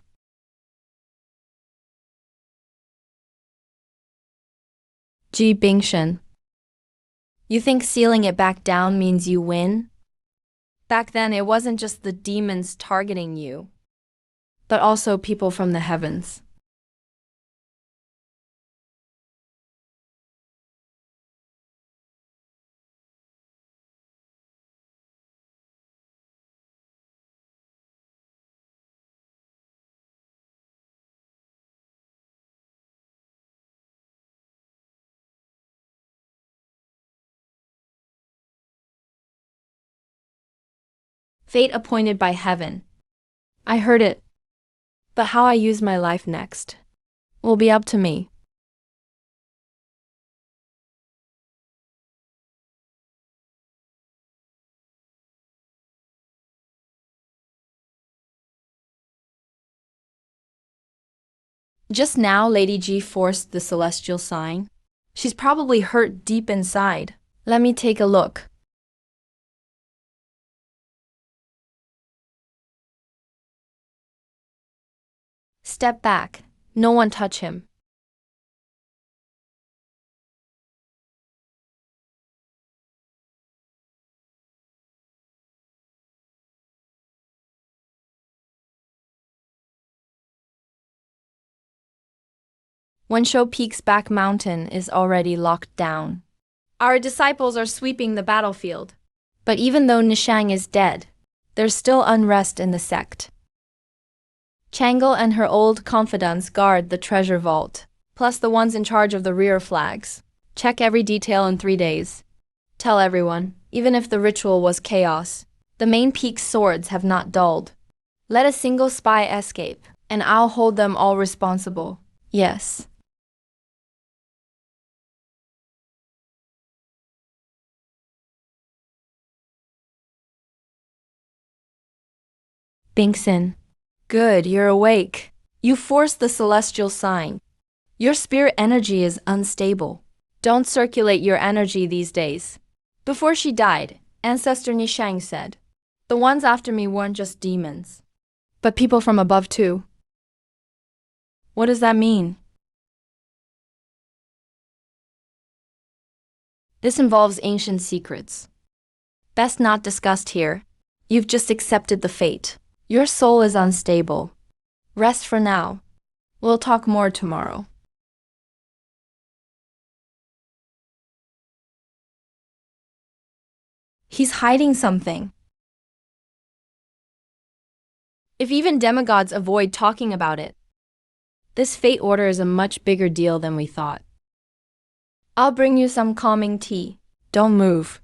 Ji Bingshen. You think sealing it back down means you win? Back then, it wasn't just the demons targeting you, But also people from the heavens. fate appointed by heaven. I heard it. But how I use my life next will be up to me. Just now, Lady G forced the celestial sign. She's probably hurt deep inside. Let me take a look. Step back. No one touch him. When Shou Peak's back mountain is already locked down. Our disciples are sweeping the battlefield. But even though Nishang is dead, there's still unrest in the sect. Changle and her old confidants guard the treasure vault, plus the ones in charge of the rear flags. Check every detail in 3 days. Tell everyone, even if the ritual was chaos, the main peak's swords have not dulled. Let a single spy escape, and I'll hold them all responsible. Yes. Bingson. Good, you're awake. You forced the celestial sign. Your spirit energy is unstable. Don't circulate your energy these days. Before she died, Ancestor Nishang said, the ones after me weren't just demons, But people from above too. what does that mean? This involves ancient secrets. Best not discussed here. You've just accepted the fate. Your soul is unstable. Rest for now. We'll talk more tomorrow. He's hiding something. If even demigods avoid talking about it, this fate order is a much bigger deal than we thought. I'll bring you some calming tea. Don't move.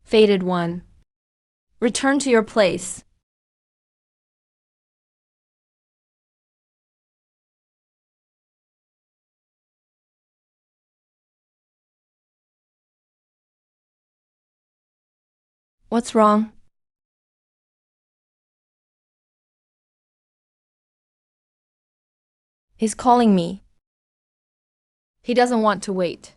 Fated one. Return to your place. What's wrong? He's calling me. He doesn't want to wait.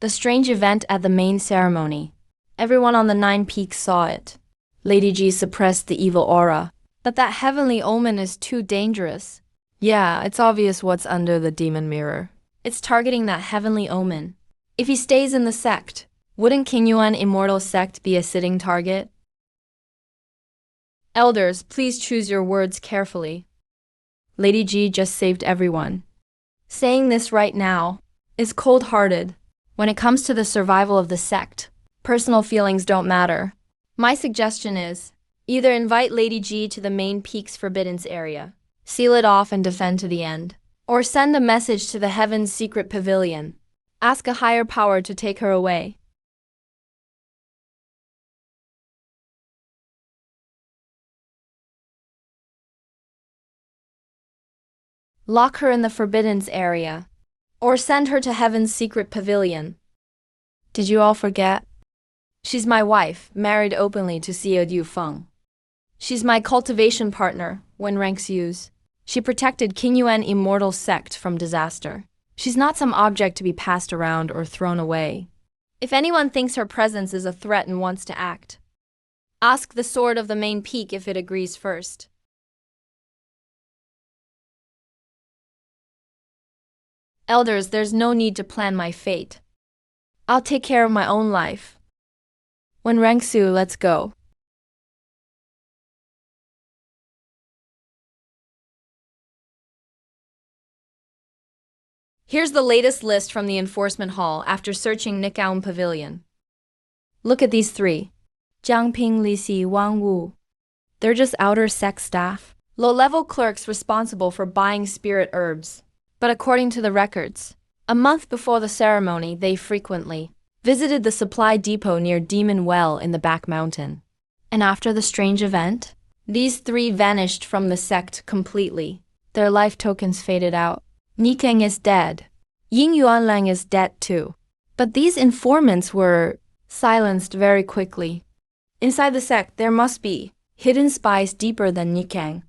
The strange event at the main ceremony. Everyone on the 9 Peaks saw it. Lady G suppressed the evil aura. But that heavenly omen is too dangerous. Yeah, it's obvious what's under the demon mirror. It's targeting that heavenly omen. If he stays in the sect, wouldn't Qingyuan Immortal Sect be a sitting target? Elders, please choose your words carefully. Lady G just saved everyone. Saying this right now is cold-hearted. When it comes to the survival of the sect, personal feelings don't matter. My suggestion is, either invite Lady G to the main Peak's Forbiddance area, seal it off and defend to the end, or send a message to the Heaven's Secret Pavilion. Ask a higher power to take her away. Lock her in the Forbiddance area, or send her to Heaven's Secret Pavilion. Did you all forget? She's my wife, married openly to Xie Yufeng. She's my cultivation partner, when ranks use. She protected Qingyuan immortal sect from disaster. She's not some object to be passed around or thrown away. If anyone thinks her presence is a threat and wants to act, ask the sword of the main peak if it agrees first. Elders, there's no need to plan my fate. I'll take care of my own life. When Rangsu, let's go. Here's the latest list from the enforcement hall after searching Nikaun Pavilion. Look at these three. Jiang Ping, Li Si, Wang Wu. They're just outer sect staff. Low-level clerks responsible for buying spirit herbs. But according to the records, a month before the ceremony, they frequently visited the supply depot near Demon Well in the back mountain. And after the strange event, these three vanished from the sect completely. Their life tokens faded out. Nikeng is dead. Ying Yuanlang is dead too. But these informants were silenced very quickly. Inside the sect, there must be hidden spies deeper than Nikeng.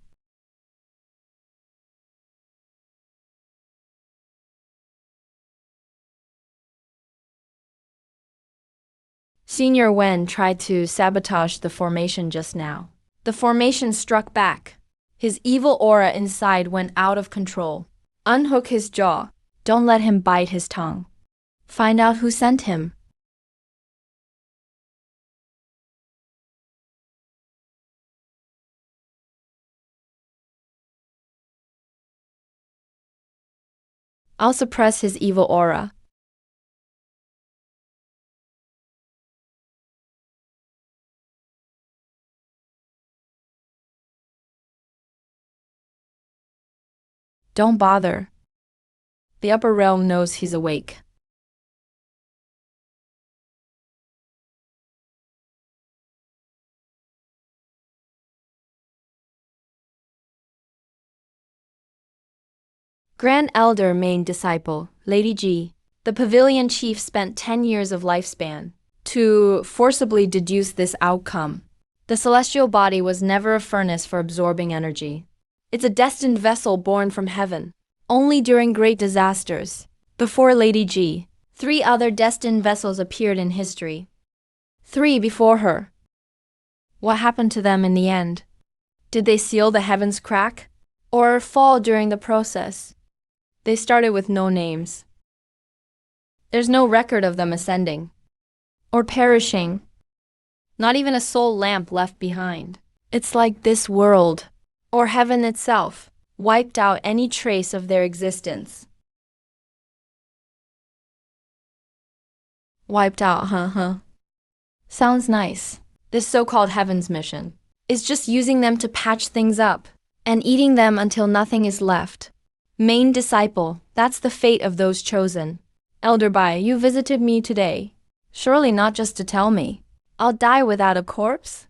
Senior Wen tried to sabotage the formation just now. The formation struck back. His evil aura inside went out of control. Unhook his jaw. Don't let him bite his tongue. Find out who sent him. I'll suppress his evil aura. Don't bother. The upper realm knows he's awake. Grand Elder Main Disciple, Lady G. The Pavilion Chief spent 10 years of lifespan to forcibly deduce this outcome. The celestial body was never a furnace for absorbing energy. It's a destined vessel born from heaven. Only during great disasters, before Lady G, 3 other destined vessels appeared in history. 3 before her. What happened to them in the end? Did they seal the heavens crack? Or fall during the process? They started with no names. There's no record of them ascending. Or perishing. Not even a soul lamp left behind. It's like this world, or heaven itself, wiped out any trace of their existence. Wiped out, huh? Sounds nice. This so-called heaven's mission is just using them to patch things up and eating them until nothing is left. Main disciple, that's the fate of those chosen. Elder Bai, you visited me today. Surely not just to tell me I'll die without a corpse?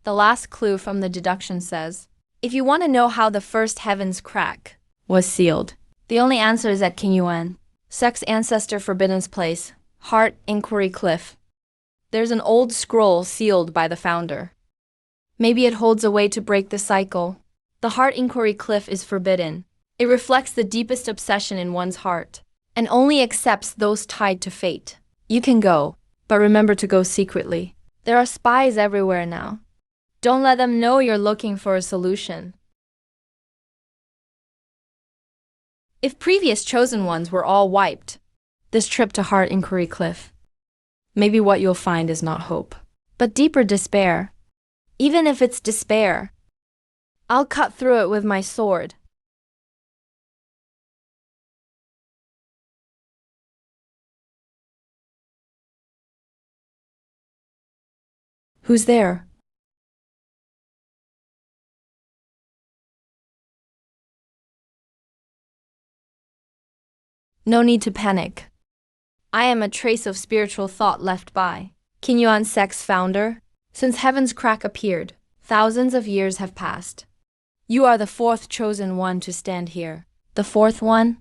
The last clue from the deduction says, if you want to know how the first heavens crack was sealed, the only answer is at Qingyuan, Sect's ancestor Forbidden's place, Heart Inquiry Cliff. There's an old scroll sealed by the founder. Maybe it holds a way to break the cycle. The Heart Inquiry Cliff is forbidden. It reflects the deepest obsession in one's heart, and only accepts those tied to fate. You can go, but remember to go secretly. There are spies everywhere now. Don't let them know you're looking for a solution. If previous chosen ones were all wiped, this trip to Heart Inquiry Cliff, maybe what you'll find is not hope, but deeper despair. Even if it's despair, I'll cut through it with my sword. Who's there? No need to panic. I am a trace of spiritual thought left by Fiancé's founder. Since heaven's crack appeared, thousands of years have passed. You are the fourth chosen one to stand here. The fourth one?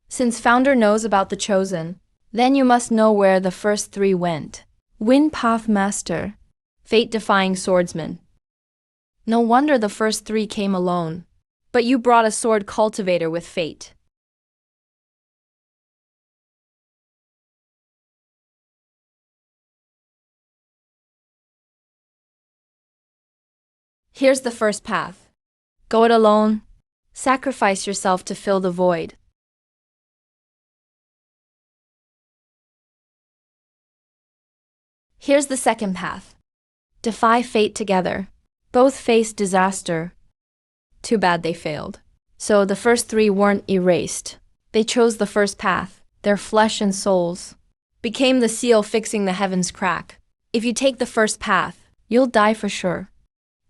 Since founder knows about the chosen, then you must know where the first three went. Wind Path Master, fate-defying swordsman. No wonder the first three came alone. But you brought a sword cultivator with fate. Here's the first path. Go it alone. Sacrifice yourself to fill the void. Here's the second path. Defy fate together. Both face disaster. Too bad they failed. So the first three weren't erased. They chose the first path. Their flesh and souls became the seal fixing the heavens crack. If you take the first path, you'll die for sure.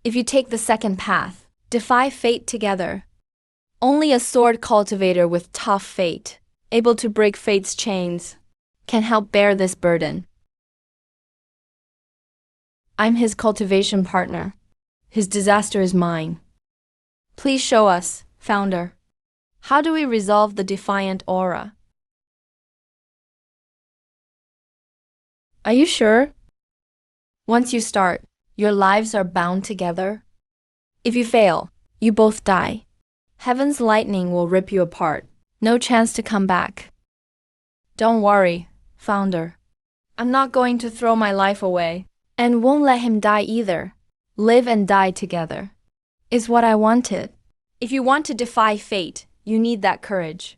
If you take the second path, defy fate together. Only a sword cultivator with tough fate, able to break fate's chains, can help bear this burden. I'm his cultivation partner. His disaster is mine. Please show us, founder. How do we resolve the defiant aura? Are you sure? Once you start, your lives are bound together. If you fail, you both die. Heaven's lightning will rip you apart. No chance to come back. Don't worry, founder. I'm not going to throw my life away, and won't let him die either. Live and die together is what I wanted. If you want to defy fate, you need that courage.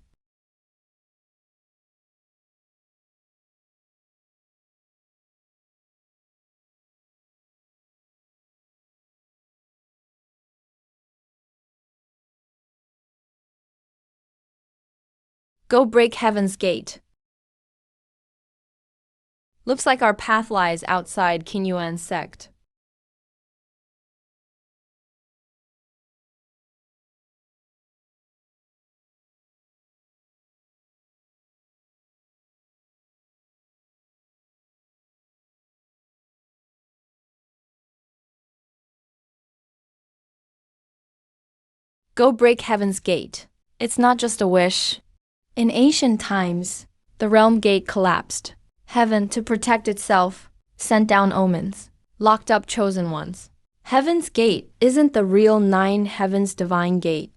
Go break heaven's gate. Looks like our path lies outside King Yuan's sect. Go break heaven's gate. It's not just a wish. In ancient times, the realm gate collapsed. Heaven, to protect itself, sent down omens, locked up chosen ones. Heaven's gate isn't the real 9 heavens divine gate,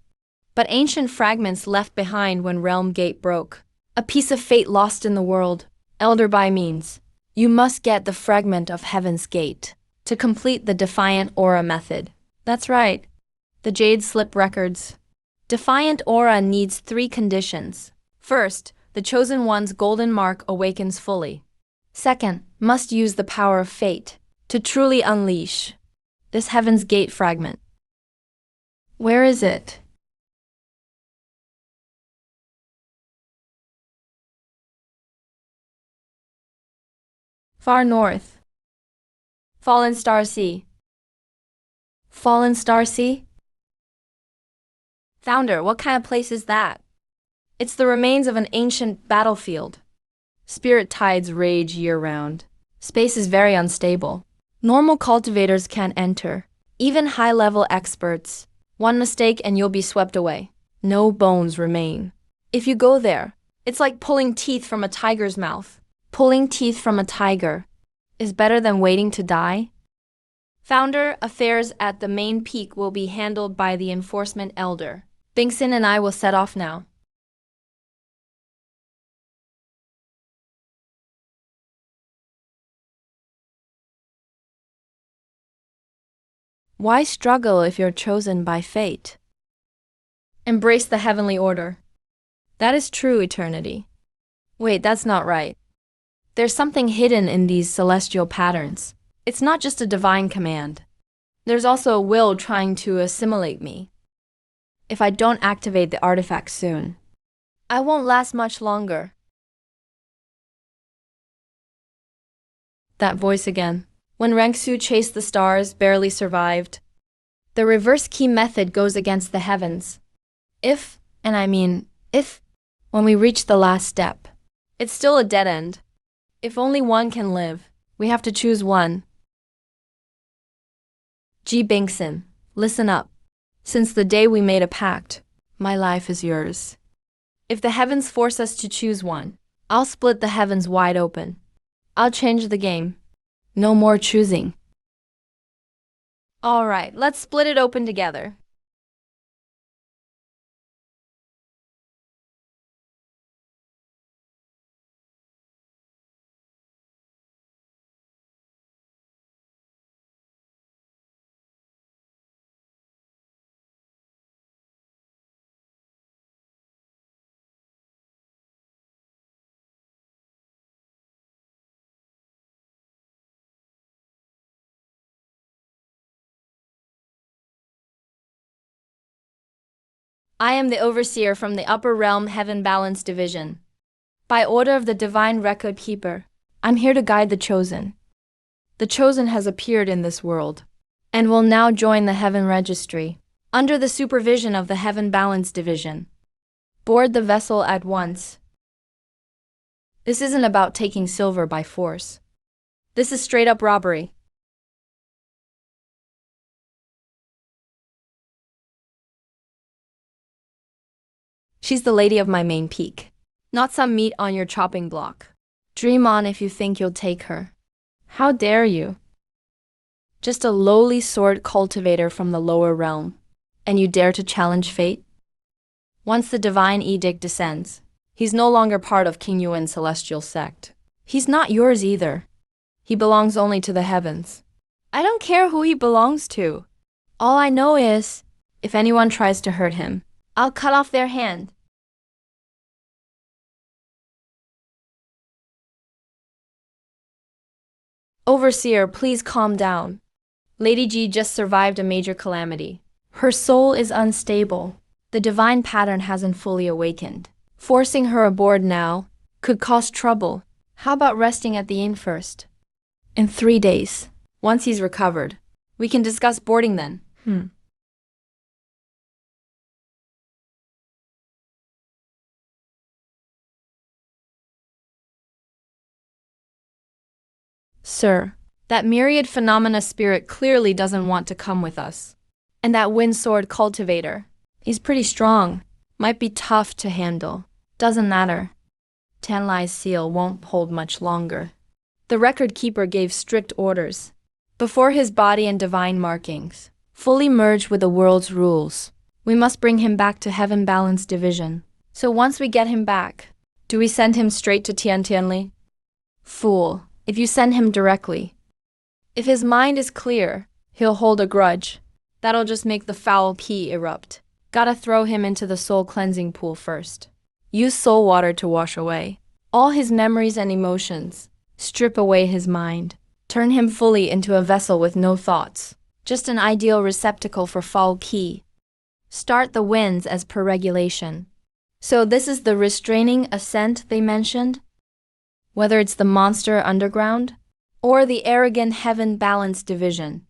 but ancient fragments left behind when realm gate broke. A piece of fate lost in the world. Elder by means. You must get the fragment of heaven's gate to complete the defiant aura method. That's right. The Jade Slip records. Defiant aura needs 3 conditions. First, the chosen one's golden mark awakens fully. Second, must use the power of fate to truly unleash this heaven's gate fragment. Where is it? Far north. Fallen Star Sea. Fallen Star Sea? Founder, what kind of place is that? It's the remains of an ancient battlefield. Spirit tides rage year-round. Space is very unstable. Normal cultivators can't enter. Even high-level experts. One mistake and you'll be swept away. No bones remain. If you go there, it's like pulling teeth from a tiger's mouth. Pulling teeth from a tiger is better than waiting to die. Founder, affairs at the main peak will be handled by the enforcement elder. Bingson and I will set off now. Why struggle if you're chosen by fate? Embrace the heavenly order. That is true eternity. Wait, that's not right. There's something hidden in these celestial patterns. It's not just a divine command. There's also a will trying to assimilate me. If I don't activate the artifact soon, I won't last much longer. That voice again. When Rangsu chased the stars, barely survived. The reverse key method goes against the heavens. If, and I mean if, when we reach the last step, it's still a dead end. If only one can live, we have to choose one. Ji Bingson, listen up. Since the day we made a pact, my life is yours. If the heavens force us to choose one, I'll split the heavens wide open. I'll change the game. No more choosing. All right, let's split it open together. I am the overseer from the upper realm heaven balance division. By order of the divine record keeper, I'm here to guide the chosen. The chosen has appeared in this world and will now join the heaven registry under the supervision of the heaven balance division. Board the vessel at once. This isn't about taking silver by force. This is straight up robbery. She's the lady of my main peak, not some meat on your chopping block. Dream on if you think you'll take her. How dare you? Just a lowly sword cultivator from the lower realm, and you dare to challenge fate? Once the divine edict descends, he's no longer part of King Yuan's celestial sect. He's not yours either. He belongs only to the heavens. I don't care who he belongs to. All I know is, if anyone tries to hurt him, I'll cut off their hand. Overseer, please calm down. Lady Ji just survived a major calamity. Her soul is unstable. The divine pattern hasn't fully awakened. Forcing her aboard now could cause trouble. How about resting at the inn first? In 3 days, once he's recovered, we can discuss boarding then. Sir, that myriad phenomena spirit clearly doesn't want to come with us. And that wind sword cultivator, he's pretty strong. Might be tough to handle. Doesn't matter. Tanlai's seal won't hold much longer. The record keeper gave strict orders. Before his body and divine markings fully merge with the world's rules, we must bring him back to Heaven Balance Division. So once we get him back, do we send him straight to Tiantianli? Fool, if you send him directly. If his mind is clear, he'll hold a grudge. That'll just make the foul pea erupt. Gotta throw him into the soul cleansing pool first. Use soul water to wash away all his memories and emotions. Strip away his mind. Turn him fully into a vessel with no thoughts. Just an ideal receptacle for foul qi. Start the winds as per regulation. So this is the restraining ascent they mentioned? Whether it's the monster underground or the arrogant heaven balance division.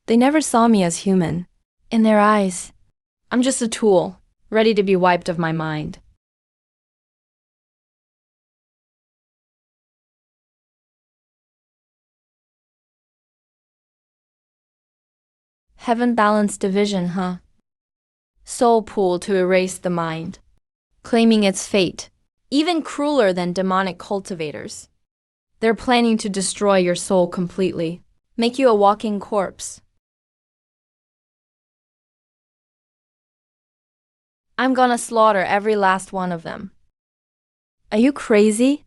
They never saw me as human. In their eyes, I'm just a tool, ready to be wiped of my mind. Heaven balance division, huh? Soul pool to erase the mind, claiming its fate, even crueler than demonic cultivators. They're planning to destroy your soul completely, make you a walking corpse. I'm gonna slaughter every last one of them. Are you crazy?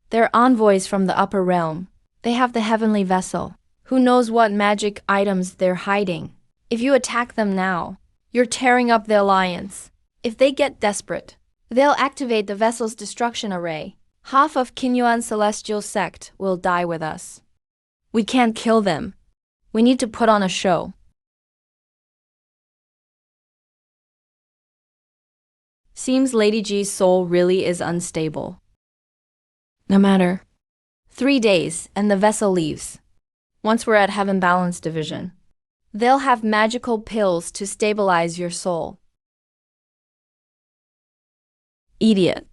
They're envoys from the upper realm. They have the heavenly vessel. Who knows what magic items they're hiding? If you attack them now, you're tearing up the alliance. If they get desperate, they'll activate the vessel's destruction array. Half of Qinyuan's celestial sect will die with us. We can't kill them. We need to put on a show. Seems Lady G's soul really is unstable. No matter. 3 days, and the vessel leaves. once we're at Heaven Balance Division. They'll have magical pills to stabilize your soul. Idiot.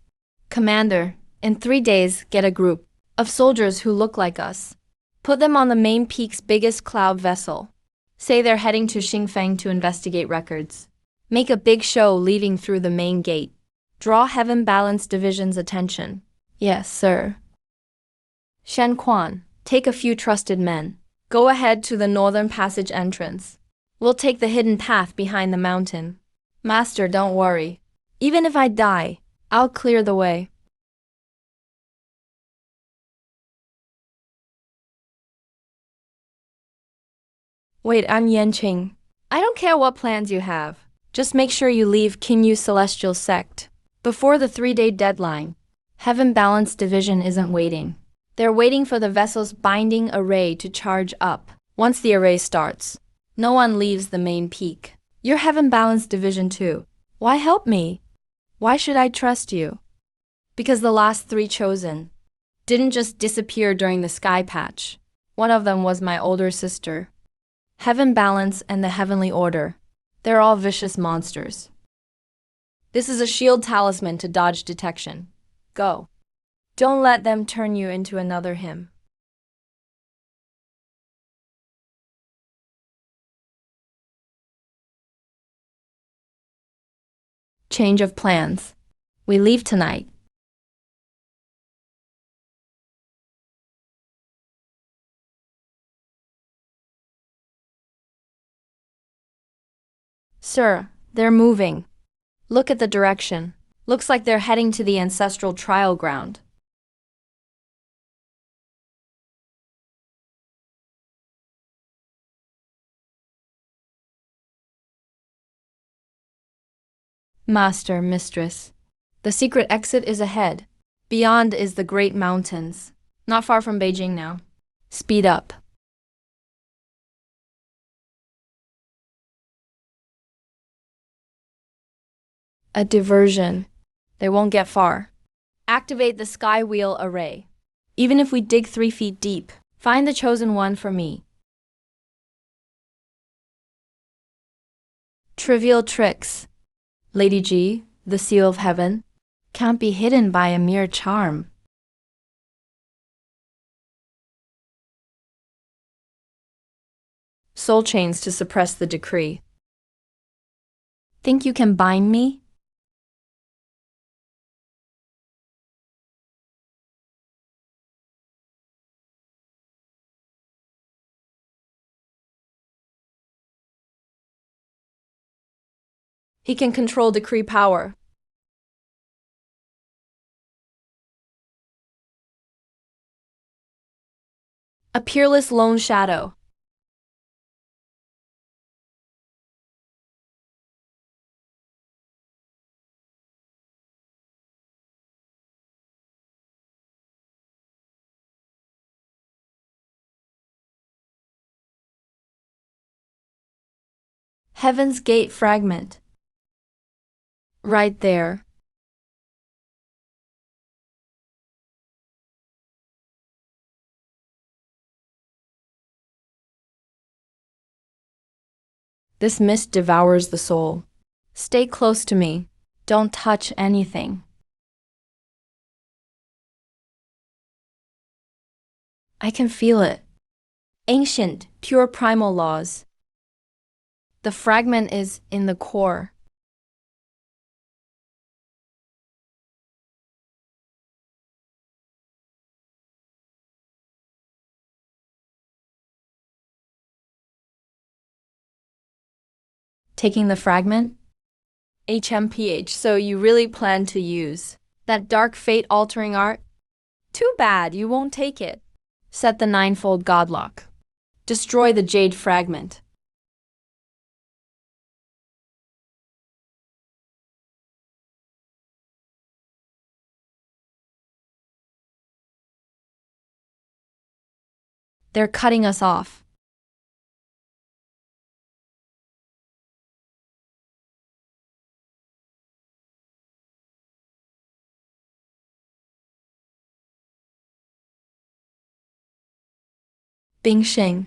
Commander, in 3 days, get a group of soldiers who look like us. Put them on the main peak's biggest cloud vessel. Say they're heading to Xingfeng to investigate records. Make a big show leaving through the main gate. Draw Heaven Balance Division's attention. Yes, sir. Shen Quan, take a few trusted men. Go ahead to the northern passage entrance. We'll take the hidden path behind the mountain. Master, don't worry. Even if I die, I'll clear the way. Wait, I'm Yanqing. I don't care what plans you have. Just make sure you leave King Yu's celestial sect before the 3-day deadline. Heaven Balance Division isn't waiting. They're waiting for the vessel's binding array to charge up. Once the array starts, no one leaves the main peak. You're Heaven Balance Division too. Why help me? Why should I trust you? Because the last 3 chosen didn't just disappear during the sky patch. One of them was my older sister. Heaven Balance and the Heavenly Order. They're all vicious monsters. This is a shield talisman to dodge detection. Go. Don't let them turn you into another him. Change of plans. We leave tonight. Sir, they're moving. Look at the direction. Looks like they're heading to the ancestral trial ground. Master, mistress. The secret exit is ahead. Beyond is the Great Mountains. Not far from Beijing now. Speed up. A diversion. They won't get far. Activate the sky wheel array. Even if we dig 3 feet deep, find the chosen one for me. Trivial tricks. Lady G, the seal of heaven, can't be hidden by a mere charm. Soul chains to suppress the decree. Think you can bind me? He can control decree power. A peerless lone shadow. Heaven's Gate fragment. Right there. This mist devours the soul. Stay close to me. Don't touch anything. I can feel it. Ancient, pure primal laws. The fragment is in the core. Taking the fragment? HMPH, so you really plan to use that dark fate-altering art? Too bad, you won't take it. Set the ninefold godlock. Destroy the jade fragment. They're cutting us off. 冰性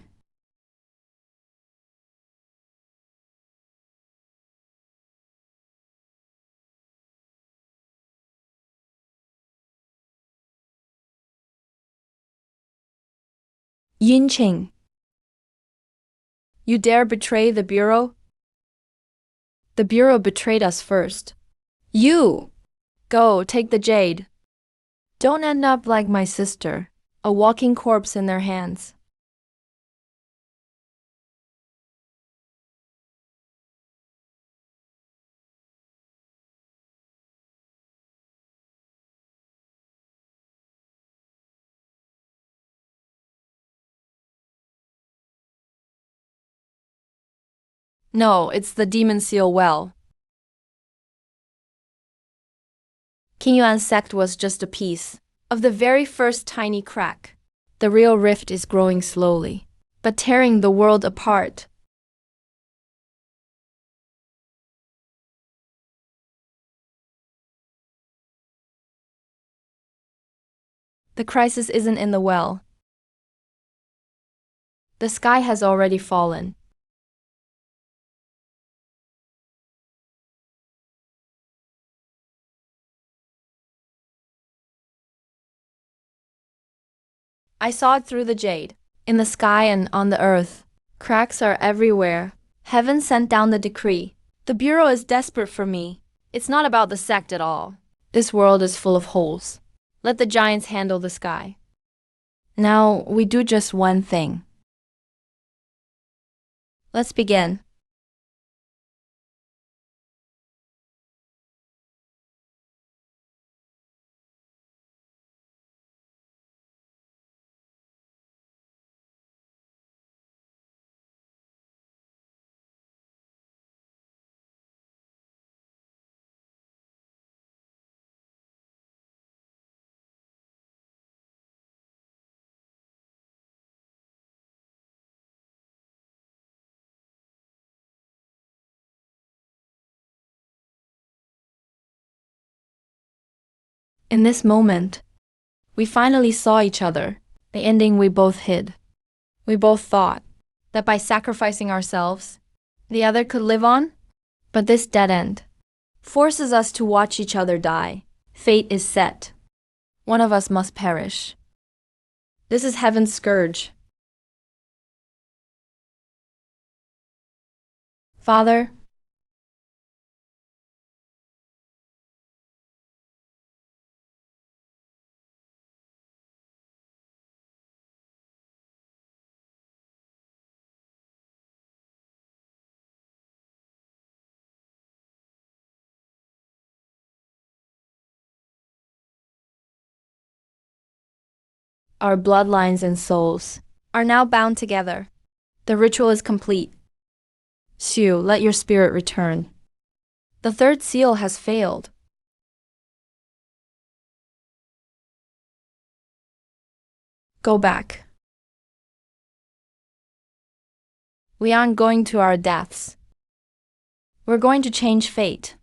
Yinqing. You dare betray the Bureau? The Bureau betrayed us first. You! Go, take the jade. Don't end up like my sister, a walking corpse in their hands. No, it's the demon seal well. King Yuan's sect was just a piece of the very first tiny crack. The real rift is growing slowly, but tearing the world apart. The crisis isn't in the well. The sky has already fallen. I saw it through the jade, in the sky and on the earth. Cracks are everywhere. Heaven sent down the decree. The Bureau is desperate for me. It's not about the sect at all. This world is full of holes. Let the giants handle the sky. Now we do just one thing. Let's begin. In this moment, we finally saw each other, the ending we both hid. We both thought that by sacrificing ourselves, the other could live on, but this dead end forces us to watch each other die. Fate is set. One of us must perish. This is heaven's scourge. Father, our bloodlines and souls are now bound together. The ritual is complete. Xu, let your spirit return. The third seal has failed. Go back. We aren't going to our deaths. We're going to change fate.